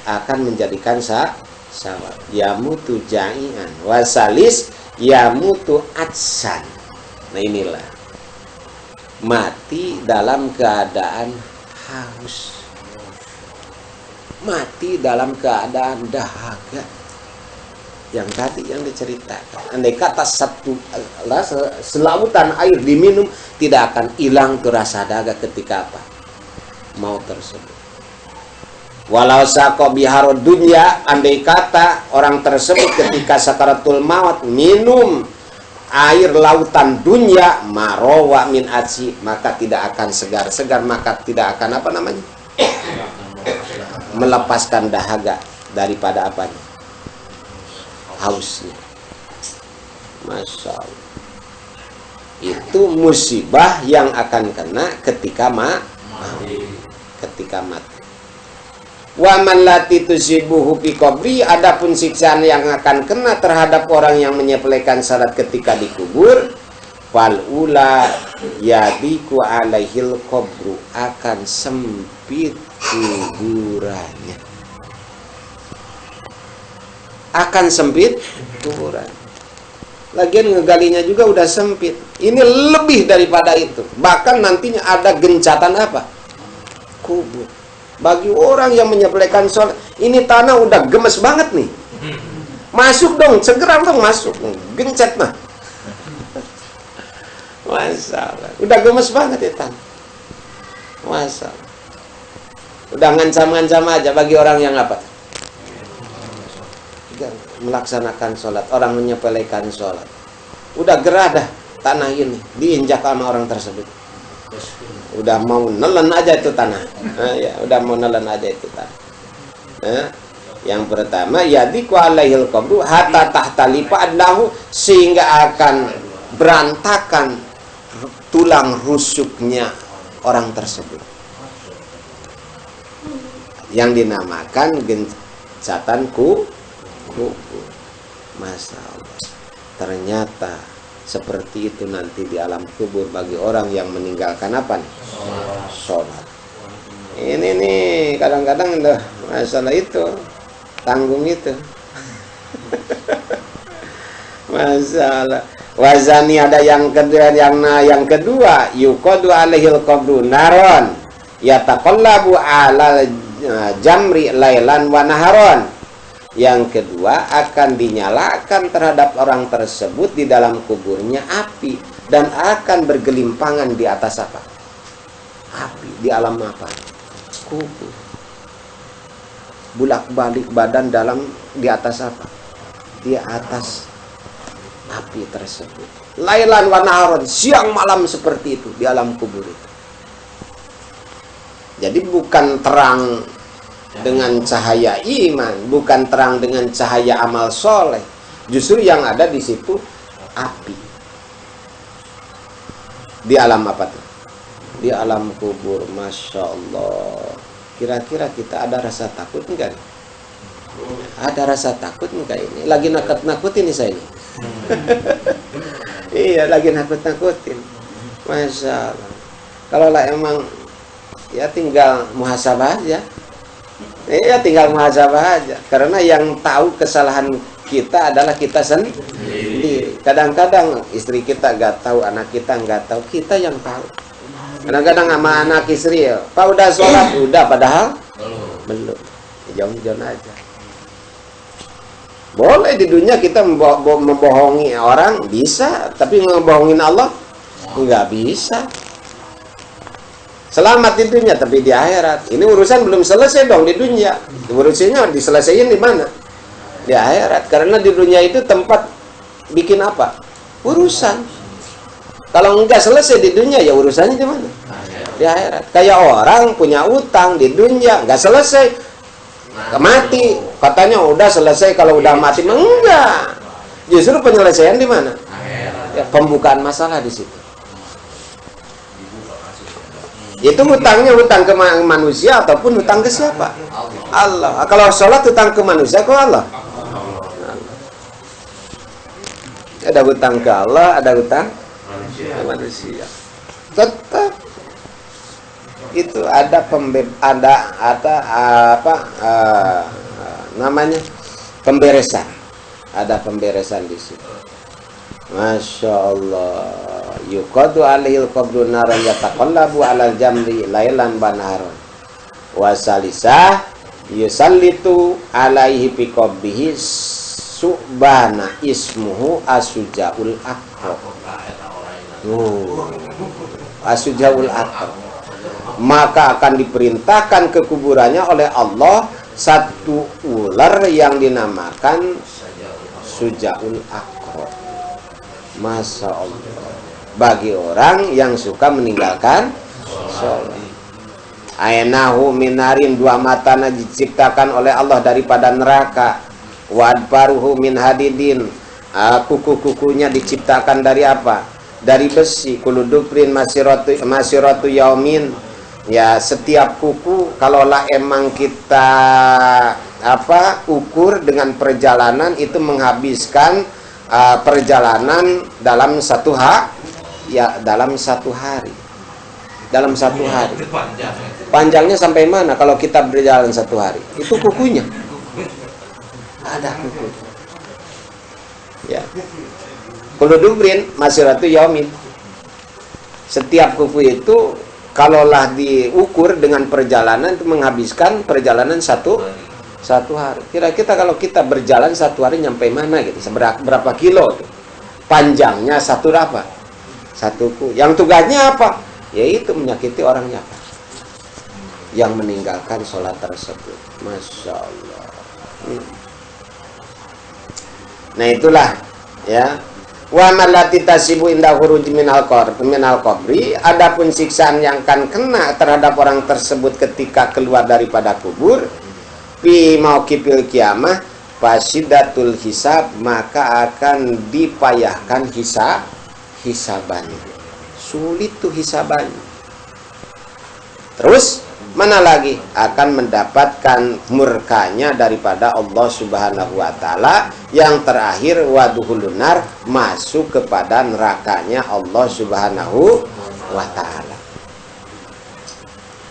akan menjadikan sawab. Yamutu jai'an wasalis yamutu atsan. Nah inilah, mati dalam keadaan haus. mati dalam keadaan dahaga. Yang tadi yang diceritakan, andai kata selautan air diminum, tidak akan hilang tuh rasa dahaga ketika apa? Mau tersebut. Walau saqo biharud dunya, andai kata orang tersebut ketika sakaratul maut minum air lautan dunia, marowa min aci, maka tidak akan segar-segar, maka tidak akan apa namanya? Melepaskan dahaga daripada apanya? Hausnya. Masya Allah. Itu musibah yang akan kena ketika mati. Wa man lati tusibuhu fi qabri, adapun siksaan yang akan kena terhadap orang yang menyepelekan salat ketika dikubur, fal ula yadiku alaihil qabru, akan sempit kuburannya. Akan sempit kuburan. Lagian ngegalinya juga udah sempit. Ini lebih daripada itu. Bahkan nantinya ada gencatan apa? Kubur. Bagi orang yang menyepelekan sholat, ini tanah udah gemes banget nih. Masuk dong, segera dong masuk. Gencet mah. Masalah. Udah gemes banget ya tanah. Masalah. Udah ngancam-ngancam aja bagi orang yang apa? Melaksanakan sholat, orang menyepelekan sholat, udah gerah dah tanah ini diinjak sama orang tersebut, udah mau nelen aja itu tanah. Ya, udah mau nelen aja itu tanah. Yang pertama, yadiku alaihil qabru hatta tahtalifa adlahu, sehingga akan berantakan tulang rusuknya orang tersebut, yang dinamakan gencatan kubur. Masya Allah. Ternyata seperti itu nanti di alam kubur bagi orang yang meninggalkan apa nih? Sholat. Ini nih kadang-kadang masalah itu tanggung itu. Masalah. Wazani ada yang kedua, yang kedua yuqadu alaihil qabru naron yataqallabu ala jamri lailan wa naharon. Yang kedua, akan dinyalakan terhadap orang tersebut di dalam kuburnya api, dan akan bergelimpangan di atas apa? Api. Di alam apa? Kubur. Bulak-balik badan di atas apa? Di atas api tersebut. Lailan wa naharon, siang malam seperti itu di alam kubur itu. Jadi bukan terang dengan cahaya iman, bukan terang dengan cahaya amal soleh. Justru yang ada di situ api. Di alam apa tuh? Di alam kubur. Masya Allah. Kira-kira kita ada rasa takut enggak? Ada rasa takut enggak ini? Lagi nakut-nakutin nih saya ini. Iya, lagi nakut-nakutin. Masya Allah. Kalau lah emang ya tinggal muhasabah aja. Ya tinggal muhasabah aja. Karena yang tahu kesalahan kita adalah kita sendiri. Kadang-kadang istri kita nggak tahu, anak kita nggak tahu, kita yang tahu. Kadang-kadang sama anak istri ya, Pak udah sholat, udah, padahal belum. Jauh-jauh aja. Boleh di dunia kita membohongi orang, bisa, tapi ngebohongin Allah nggak bisa. Selamat di dunia, tapi di akhirat. Ini urusan belum selesai dong di dunia. Urusannya diselesaikan di mana? Di akhirat. Karena di dunia itu tempat bikin apa? Urusan. Kalau enggak selesai di dunia, ya urusannya di mana? Di akhirat. Kayak orang punya utang di dunia, enggak selesai. Mati. Katanya udah selesai kalau udah mati. Enggak. Justru penyelesaian di mana? Ya, pembukaan masalah di situ. Itu hutangnya hutang ke manusia ataupun hutang ke siapa? Allah. Kalau sholat hutang ke manusia, ke Allah. Ada hutang ke Allah, ada hutang ke manusia. Tetap itu ada namanya pemberesan. Ada pemberesan di situ. Masya Allah. Yuqadu alaihil qabru naran yataqallabu alal jamri lailan banaron. Wasalisah yusallitu alaihi biqabbihi subana ismuhu asujaul akro. Asujaul akro. Maka akan diperintahkan ke kuburannya oleh Allah satu ular yang dinamakan sujaul akro. Masya Allah. Bagi orang yang suka meninggalkan sholat. Ainahu minarin, dua matanya diciptakan oleh Allah daripada neraka. Wadbaruhu min hadidin, kuku-kukunya diciptakan dari apa? Dari besi. Kuluduprin masiratu yaumin. Ya, setiap kuku kalaulah emang kita ukur dengan perjalanan itu menghabiskan perjalanan dalam satu dalam satu hari. Dalam satu hari. Panjangnya sampai mana kalau kita berjalan satu hari? Itu kukunya. Ada kuku. Ya. Kuludubrin masiratu yaumin. Setiap kuku itu kalaulah diukur dengan perjalanan itu menghabiskan perjalanan satu hari. Kira-kira kalau kita berjalan satu hari nyampe mana gitu? Berapa kilo tuh? Panjangnya satu apa? Satu kuku. Yang tugasnya apa? Yaitu menyakiti orangnya yang meninggalkan sholat tersebut. Masya Allah. Nah itulah ya. Wa malati tasibu inda huruj minal qabri. Adapun siksaan yang akan kena terhadap orang tersebut ketika keluar daripada kubur, fi mauqifil kiamah fasidatul hisab, maka akan dipayahkan hisabannya. Sulit tuh hisabannya. Terus mana lagi? Akan mendapatkan murkanya daripada Allah Subhanahu wa taala. Yang terakhir waduhulunar, masuk kepada nerakanya Allah Subhanahu wa taala.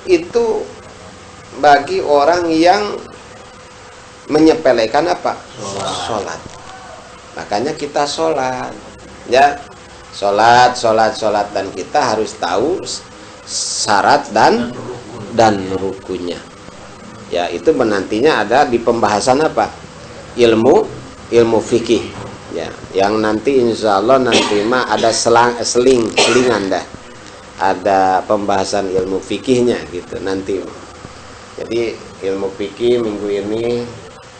Itu bagi orang yang menyepelekan apa? Sholat. Makanya kita sholat, ya. Sholat, dan kita harus tahu syarat dan rukunnya. Ya, itu menantinya ada di pembahasan apa? Ilmu fikih. Ya, yang nanti insya Allah nanti mah ada selingan dah. Ada pembahasan ilmu fikihnya gitu nanti. Jadi ilmu fikih minggu ini,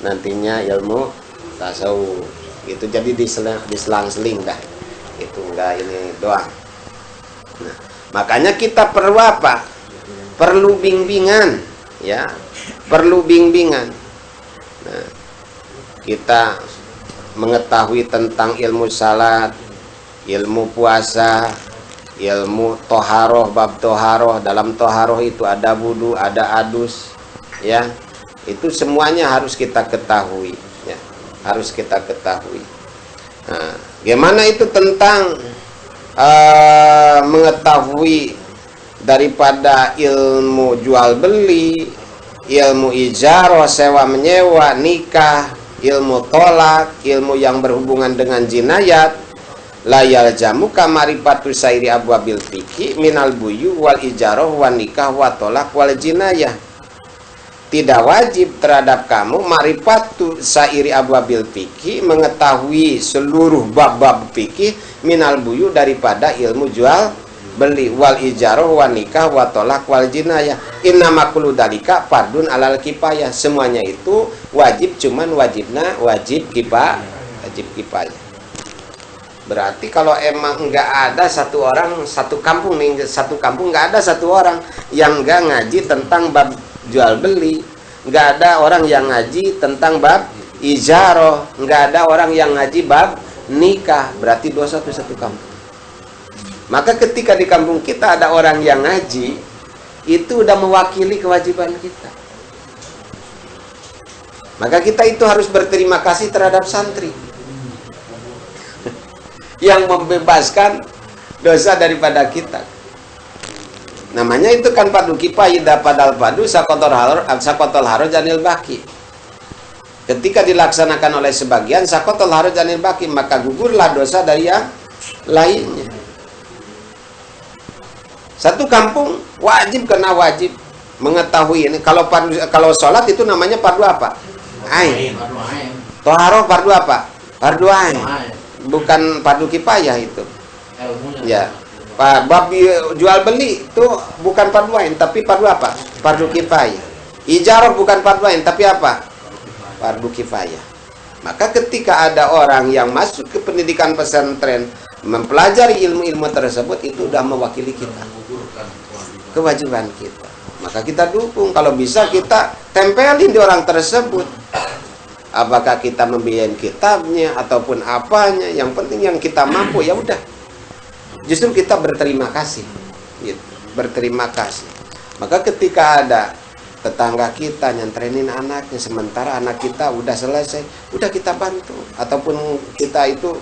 nantinya ilmu tasawuf. Gitu, jadi diselang-seling dah. Itu enggak ini doang. Nah, makanya kita perlu apa? Perlu bimbingan, ya. Perlu bimbingan. Nah, kita mengetahui tentang ilmu salat, ilmu puasa, ilmu toharoh, bab toharoh. Dalam toharoh itu ada wudu, ada adus, ya. Itu semuanya harus kita ketahui, ya. Harus kita ketahui. Nah, gimana itu tentang mengetahui daripada ilmu jual beli, ilmu ijarah, sewa menyewa, nikah, ilmu tolak, ilmu yang berhubungan dengan jinayat. Layal jamu kamaripatu sairi abwabil fikih minal buyu wal ijarah wan nikah wa tolak wal jinayah. Tidak wajib terhadap kamu marifatu sairi abwabil fikih, mengetahui seluruh bab-bab fikih minal buyu daripada ilmu jual beli wal ijarah wan nikah wa tolak wal jinayah. Innama kullu dalika fardun alal kifayah. Semuanya itu wajib, cuman wajib kifayah. Berarti kalau emang enggak ada satu orang, satu kampung enggak ada satu orang yang enggak ngaji tentang bab jual beli, enggak ada orang yang ngaji tentang bab ijarah, enggak ada orang yang ngaji bab nikah, berarti dosa itu satu kampung. Maka ketika di kampung kita ada orang yang ngaji, itu udah mewakili kewajiban kita. Maka kita itu harus berterima kasih terhadap santri yang membebaskan dosa daripada kita. Namanya itu kan fardu kifayah, padal fadu sakotol haraj anil baki. Ketika dilaksanakan oleh sebagian sakotol haraj anil baki, maka gugurlah dosa dari yang lainnya. Satu kampung wajib kena wajib mengetahui ini. Kalau sholat itu namanya fardu apa? Ain. Fardu ain. Toharoh fardu apa? Fardu ain. Ain. Bukan fardu kifayah itu. Ilmunya. Ya. Bab jual beli itu bukan fardu ain tapi fardu apa? Fardu kifayah. Ijarah bukan fardu ain tapi apa? Fardu kifayah. Maka ketika ada orang yang masuk ke pendidikan pesantren mempelajari ilmu-ilmu tersebut, itu sudah mewakili kita, kewajiban kita. Maka kita dukung, kalau bisa kita tempelin di orang tersebut. Apakah kita membiayai kitabnya ataupun apanya, yang penting yang kita mampu ya udah. Justru kita berterima kasih, gitu. Berterima kasih. Maka ketika ada tetangga kita nyantrenin anaknya, sementara anak kita udah selesai, udah kita bantu. Ataupun kita itu,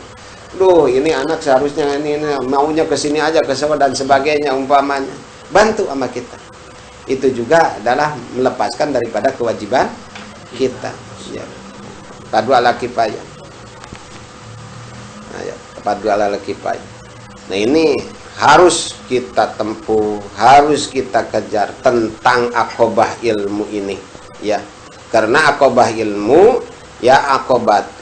ini anak seharusnya ini maunya ke sini aja, ke sana dan sebagainya umpamanya, bantu sama kita. Itu juga adalah melepaskan daripada kewajiban kita. Ya. Padu ala kifayah. Nah, ya, padu ala kifayah. Nah, ini harus kita tempuh, harus kita kejar tentang akobah ilmu ini, ya. Karena akobah ilmu, ya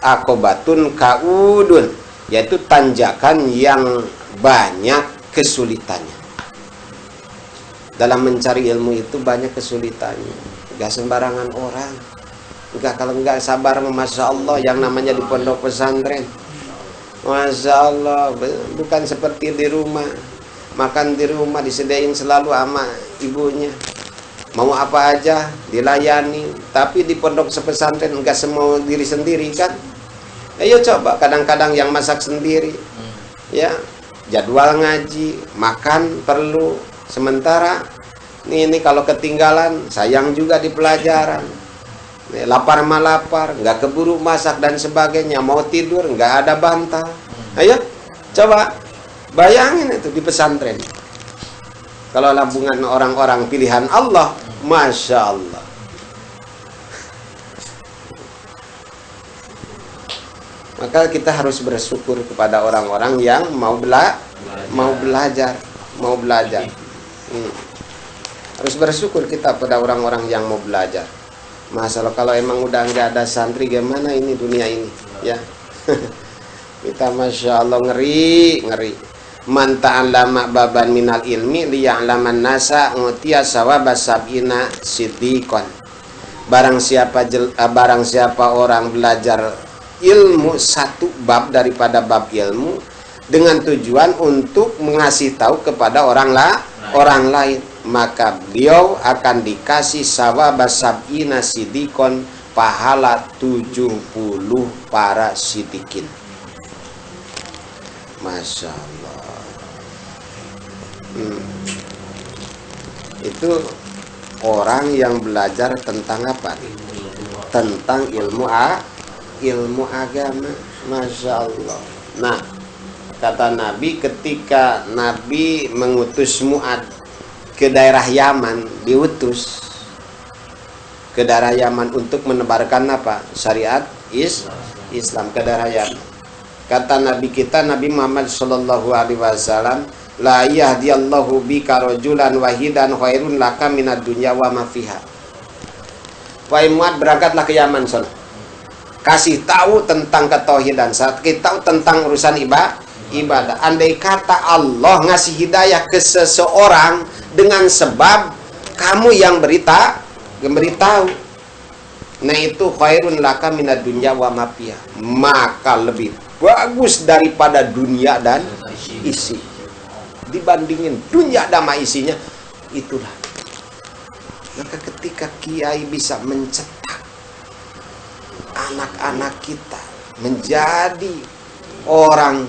akobatun kaudun, yaitu tanjakan yang banyak kesulitannya. Dalam mencari ilmu itu banyak kesulitannya. Gak sembarangan orang. Kalau nggak sabar, masya Allah, yang namanya di pondok pesantren, masya Allah, bukan seperti di rumah. Makan di rumah disediain selalu sama ibunya, mau apa aja dilayani. Tapi di pondok pesantren nggak semua diri sendiri kan. Ayo coba, kadang-kadang yang masak sendiri, ya, jadwal ngaji, makan perlu. Sementara ini kalau ketinggalan, sayang juga di pelajaran. Lapar mah lapar, nggak keburu masak dan sebagainya. Mau tidur nggak ada bantal. Ayo coba bayangin itu di pesantren. Kalau lambungan orang-orang pilihan Allah, masya Allah. Maka kita harus bersyukur kepada orang-orang yang mau belajar. Harus bersyukur kita pada orang-orang yang mau belajar. Masalah kalau emang udah nggak ada santri, gimana ini dunia ini, ya. Kita masya Allah ngeri. Man ta'allama baban minal ilmi liya'laman nasa ngutiya sawaba sab'ina siddiqon. Barang siapa orang belajar ilmu satu bab daripada bab ilmu dengan tujuan untuk mengasih tahu kepada orang lain, maka beliau akan dikasih sawaba sab'ina siddiqon, pahala 70 para sidikin. Masya Allah. Itu orang yang belajar tentang apa? Tentang ilmu agama. Masya Allah. Nah, kata Nabi, ketika Nabi mengutus Mu'ad ke daerah Yaman, diutus ke daerah Yaman untuk menebarkan apa? Syariat Islam ke daerah Yaman. Kata Nabi kita, Nabi Muhammad sallallahu alaihi wasallam, la yahdiyallahu bika rajulan wahidan khairun laka minad dunya wa ma fiha. Wahai Mu'ad, berangkatlah ke Yaman sana. Kasih tahu tentang ketauhidan, kasih tahu tentang urusan ibadah. Andai kata Allah ngasih hidayah ke seseorang dengan sebab kamu yang beritahu, nah itu khairun laka minad dunya wa ma fiha, maka lebih bagus daripada dunia dan isi. Dibandingin dunia dan isinya, itulah. Maka ketika kiai bisa mencetak anak-anak kita menjadi orang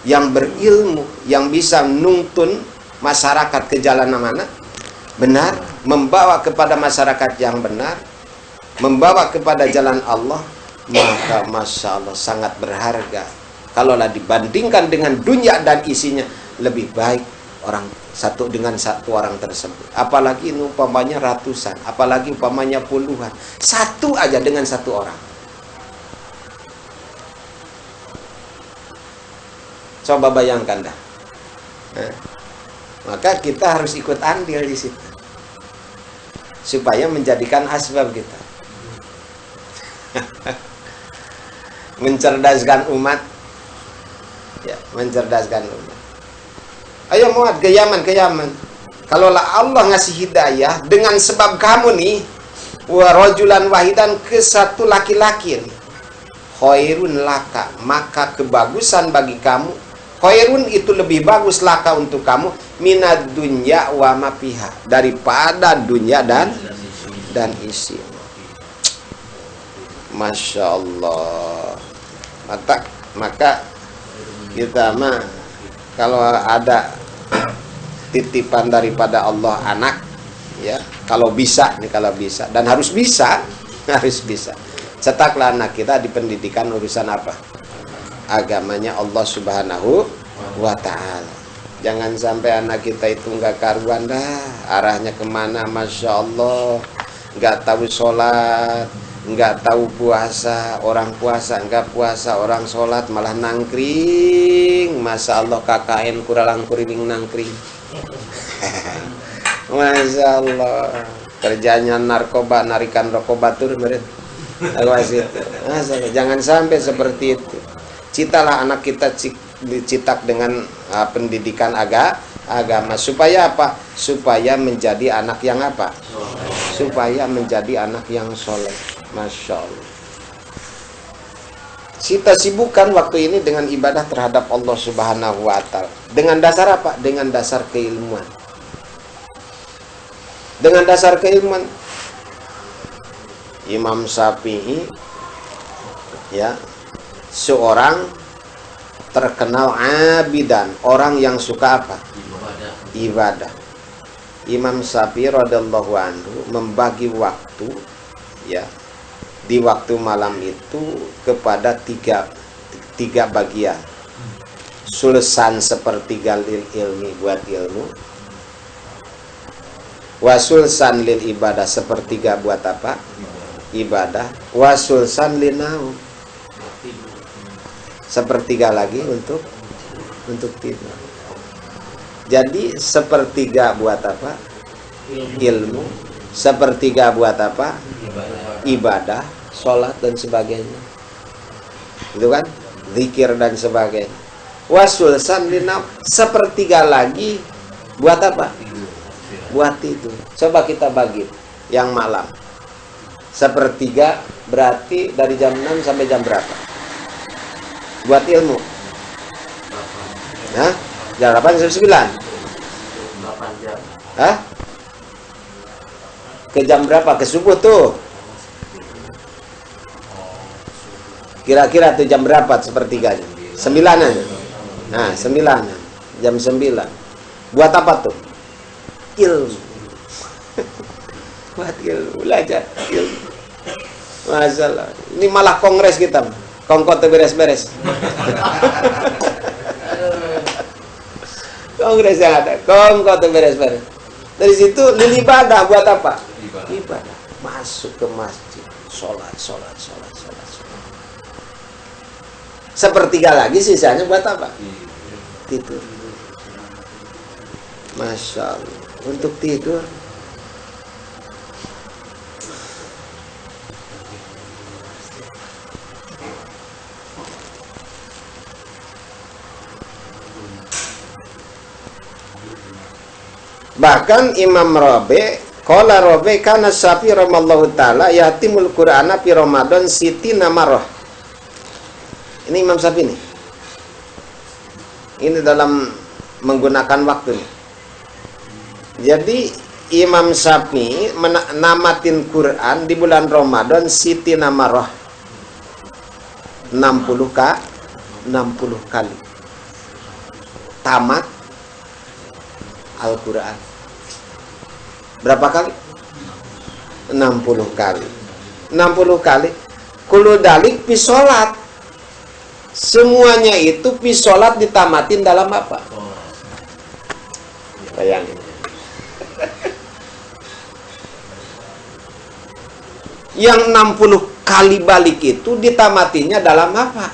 yang berilmu, yang bisa nuntun masyarakat ke jalan mana benar, membawa kepada masyarakat yang benar, membawa kepada jalan Allah, maka masya Allah sangat berharga. Kalaulah dibandingkan dengan dunia dan isinya, lebih baik orang satu dengan satu orang tersebut. Apalagi ini umpamanya ratusan, apalagi umpamanya puluhan. Satu aja dengan satu orang. Coba bayangkan dah. Maka kita harus ikut andil di situ. supaya menjadikan asbab kita. Mencerdaskan umat. Ya, mencerdaskan umat. Ayo muat ke Yaman, ke Yaman. Kalau Allah ngasih hidayah dengan sebab kamu nih, wa rajulan wahidan, ke satu laki-laki nih, khairun laka, maka kebagusan bagi kamu. Khairun itu lebih bagus laka untuk kamu, minad dunya wa ma fiha, daripada dunia dan isi. Masya Allah. Maka kita mah kalau ada titipan daripada Allah anak, ya, kalau bisa nih, kalau bisa, dan harus bisa, harus bisa. Cetaklah anak kita di pendidikan urusan apa? Agamanya Allah Subhanahu wa Ta'ala. Jangan sampai anak kita itu nggak karuan dah, arahnya kemana, Masya Allah, nggak tahu sholat, nggak tahu puasa, orang puasa nggak puasa, orang sholat malah nangkring. Masya Allah, KKN kurang kuriling nangkring. Masya Allah, kerjanya narkoba, narikan rokok batur meren. Jangan sampai seperti itu. Citalah anak kita dicetak dengan pendidikan agama. Supaya apa? Supaya menjadi anak yang apa? Supaya menjadi anak yang soleh. Masya Allah. Kita sibukkan waktu ini dengan ibadah terhadap Allah Subhanahu wa Ta'ala. Dengan dasar apa? Dengan dasar keilmuan. Dengan dasar keilmuan. Imam Syafi'i, ya, seorang terkenal abidan, orang yang suka apa? Ibadah. Imam Syafi'i radhiyallahu anhu membagi waktu, ya, di waktu malam itu kepada tiga bagian. Sulsan sepertiga lil ilmi, buat ilmu. Wasulsan lil ibadah, sepertiga buat apa? Ibadah. Wasulsan lil naum, sepertiga lagi untuk tidur. Jadi sepertiga buat apa? Ilmu. Sepertiga buat apa? Ibadah, sholat dan sebagainya. Itu kan? Zikir dan sebagainya. Wasulsan lil naum, sepertiga lagi buat apa? Buat tidur. Coba kita bagi yang malam. Sepertiga berarti dari jam 6 sampai jam berapa? Buat ilmu. Hah? Jam 8 sampai 9? 8 jam. Hah? Ke jam berapa? Ke subuh tuh. Kira-kira tuh jam berapa sepertiganya? 9-an. Nah, 9-an. Jam 9. Buat apa tuh? Ilmu. Buat ilmu, belajar ilmu. Masalah. Ini malah kongres kita. Kongkot tuh beres-beres. Kongres yang ada. Kongkot tuh beres-beres. Dari situ lil ibadah buat apa? Ibadah. Masuk ke masjid. Sholat. Sepertiga lagi sisanya buat apa? Tidur. Masya Allah. Untuk tidur. Bahkan Imam Rabi, qala Rabi kana Syafi'i rahimallahu taala yatimul Qur'ana fi Ramadan sitina marrah. Ini Imam Syafi'i nih. Ini dalam menggunakan waktu nih. Jadi Imam Syafi'i namatin Quran di bulan Ramadan sitina marrah. 60 kali. Tamat Al-Quran. Berapa kali? 60 kali. 60 kali. Kulu dalik pisolat. Semuanya itu pisolat ditamatin dalam apa? Bayangin. Yang 60 kali balik itu ditamatinya dalam apa?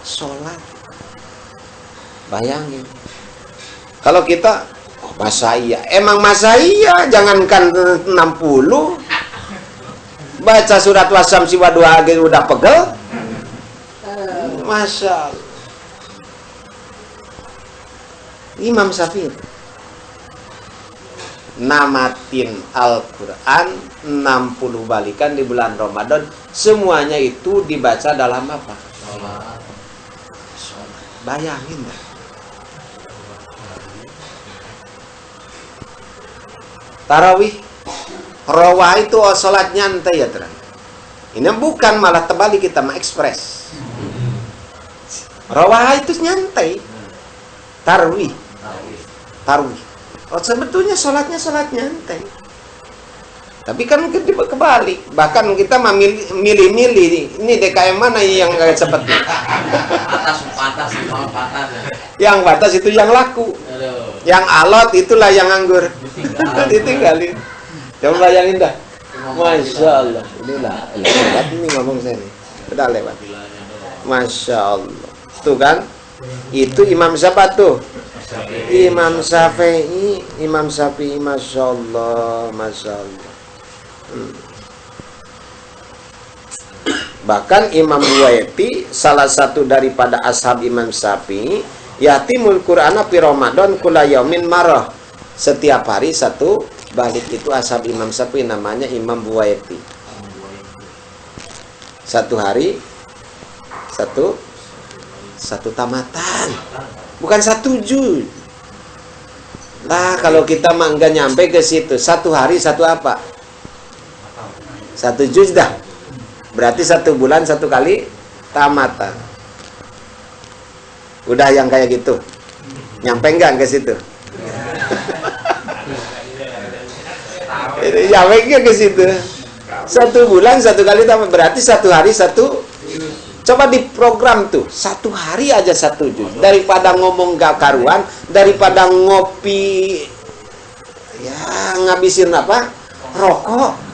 Sholat. Bayangin. Kalau kita Masa iya? Emang masa iya? Jangankan 60. Baca surat Wasyamsi wa duha udah pegel. Masya Allah. Imam Syafi'i namatin Al-Quran 60 balikan di bulan Ramadan. Semuanya itu dibaca dalam apa? Bayangin dah. Tarawih, rawah itu sholat nyantai ya terang. Ini bukan malah terbalik, kita mah ekspres. Rawah itu nyantai. Tarawih. Oh, sebetulnya sholatnya sholat nyantai. Tapi kan kebalik. Bahkan kita mah milih-milih. Ini DKM mana yang kayak seperti Patas. yang batas itu yang laku. Yang alot itulah yang anggur. Ditinggalin. Coba bayangin dah. Masya Allah. Inilah lewat ini ngomong saya nih. Udah lewat. Masya Allah. Tuh kan? Itu Imam siapa tuh? Imam Syafi'i. Masya Allah. Bahkan Imam Buwaiti, salah satu daripada ashab Imam Syafi'i, yatimul Qur'ana fi Ramadan kula yaumin marah. Setiap hari satu balik. Itu ashab Imam Syafi'i, namanya Imam Buwaiti. Satu hari satu tamatan. Bukan satu juz. Lah kalau kita mah enggak nyampe ke situ. Satu hari satu apa? Satu juz dah. Berarti satu bulan satu kali tamatan. Udah yang kayak gitu. Nyampe enggak ke situ? Nyampe enggak ke situ? Satu bulan satu kali tamat. Berarti satu hari satu. Coba diprogram tuh. Satu hari aja satu juz. Daripada ngomong gak karuan, daripada ngopi ya ngabisin apa? Rokok.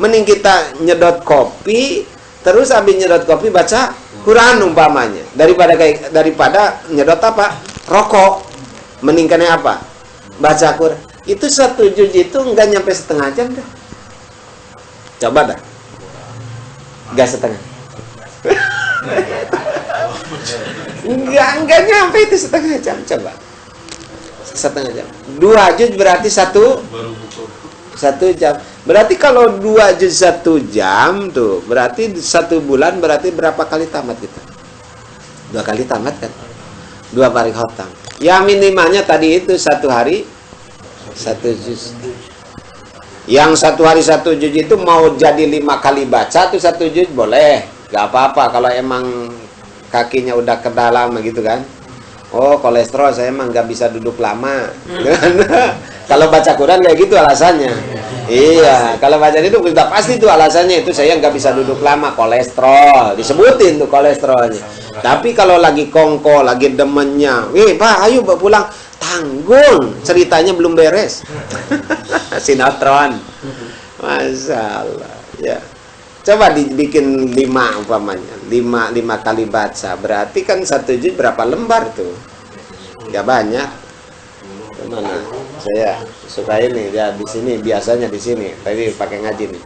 Mending kita nyedot kopi, terus habis nyedot kopi baca Quran umpamanya. Daripada nyedot apa? Rokok. Mendingkannya apa? Baca Quran. Itu satu juz itu enggak nyampe setengah jam dah. Coba dah. Enggak setengah. enggak nyampe itu setengah jam. Coba. Setengah jam. 2 juz berarti satu jam. Berarti kalau 2 juz 1 jam tuh, berarti 1 bulan berarti berapa kali tamat kita? 2 kali tamat kan? 2 kali khotam. Ya minimalnya tadi itu 1 hari 1 juz. Yang 1 hari 1 juz itu mau jadi 5 kali baca tuh 1 juz boleh. Gak apa-apa kalau emang kakinya udah kedalam gitu kan. Oh kolesterol saya emang gak bisa duduk lama. Kalau baca Quran kayak gitu alasannya. Iya, kalau baca itu udah pasti tuh alasannya itu saya nggak bisa duduk lama, kolesterol. Disebutin tuh kolesterolnya. Tapi kalau lagi kongko, lagi demennya, Pak, ayo pulang. Tanggung, ceritanya belum beres. Sinetron. Masya Allah. Ya. Coba dibikin 5 umpamanya. 5 kali baca. Berarti kan 1 juz berapa lembar tuh? Nggak banyak. Mana? Saya suka ini ya di sini, biasanya di sini. Tadi pakai ngaji nih.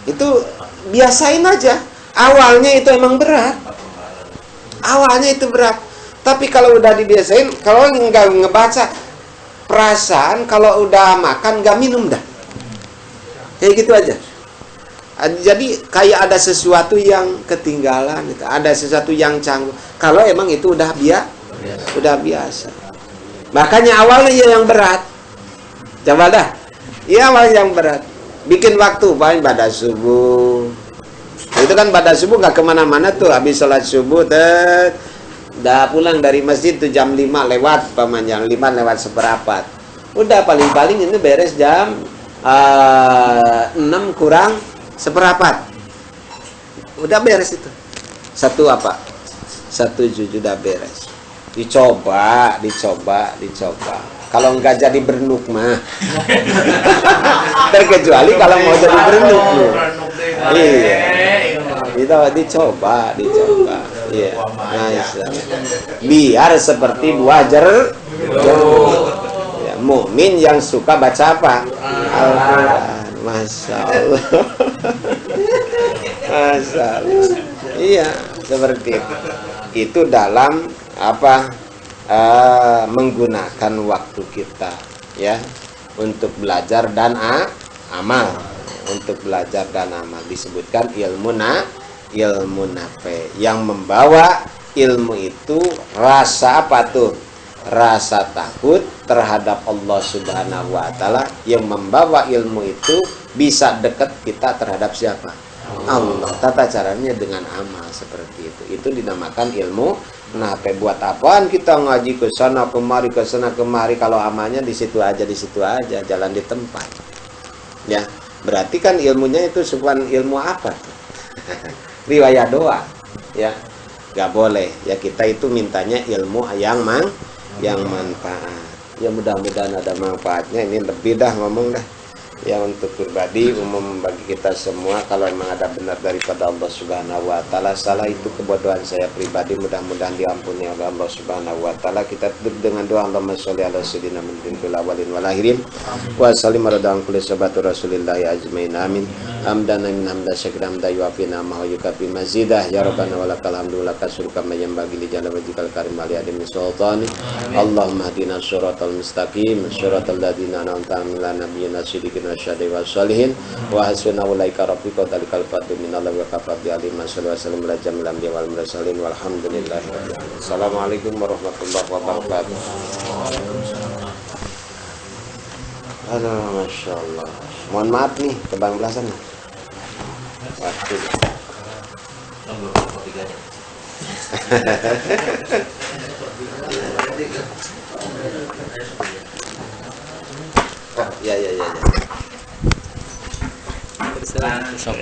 Itu biasain aja. Awalnya itu emang berat. Awalnya itu berat. Tapi kalau udah dibiasain, kalau nggak ngebaca, perasaan kalau udah makan nggak minum dah. Kayak gitu aja. Jadi kayak ada sesuatu yang ketinggalan, ada sesuatu yang canggung. Kalau emang itu udah biasa. Makanya awalnya yang berat. Coba dah. Iya awalnya yang berat. Bikin waktu paling pada subuh. Itu kan pada subuh nggak kemana-mana tuh. Habis sholat subuh udah pulang dari masjid tuh jam 5 lewat pamanjang 5 lewat seperempat. Udah paling-paling ini beres jam 6 kurang seperempat. Udah beres itu. 1 juz udah beres. Dicoba. Kalau enggak jadi bernuk mah. Terkecuali kalau mau jadi bernuk. Iya. Dicoba. Iya, biar seperti buah jeruk. Ya, mukmin yang suka baca apa? Al-Quran. Masya Allah. Masya Allah. Iya, seperti itu. Itu dalam apa? Menggunakan waktu kita, ya, untuk belajar dan amal. Untuk belajar dan amal disebutkan ilmu nafe, yang membawa ilmu itu rasa apa tuh? Rasa takut terhadap Allah Subhanahu wa taala, yang membawa ilmu itu bisa dekat kita terhadap siapa? Allah. Tata caranya dengan amal seperti itu. Itu dinamakan ilmu nafe. Buat apaan kita ngaji ke sana kemari kalau amalnya di situ aja jalan di tempat. Ya, berarti kan ilmunya itu bukan ilmu apa tuh? Riwayat doa, ya, nggak boleh. Ya, kita itu mintanya ilmu yang manfaat. Ya, mudah-mudahan ada manfaatnya. Ini lebih dah ngomong dah. Ya, untuk pribadi umum bagi kita semua, kalau memang ada benar daripada Allah Subhanahu wa taala, salah itu kebodohan saya pribadi, mudah-mudahan diampuni oleh Allah Subhanahu wa taala. Kita tutup dengan doa, Allahumma sholli ala sayyidina Muhammadin fil awwalin wal akhirin wa sallim ala kulli sahabati Rasulillah ajmain amin. Hamdan min hamda syakran hamda yuafina ma yukafi mazidah ya rabbana walakal hamdu laka syukur kama yanbaghi li jalali wajhikal karim wa li adami sultani. Allahumma hdina shiratal mustaqim shiratal ladzina an'amta 'alaihim ghairil maghdubi 'alaihim wasyadi wassalihin wa hasuna ulaika rabbika dalikal fadlu minallahi wa kafa bi alim sallallahu alaihi wasallam la jamil anbiya wal mursalin walhamdulillahi rabbil alamin. Assalamualaikum warahmatullahi wabarakatuh. Aduh, Masya Allah. Mohon maaf nih kebablasan waktu. Oh, ya. Sok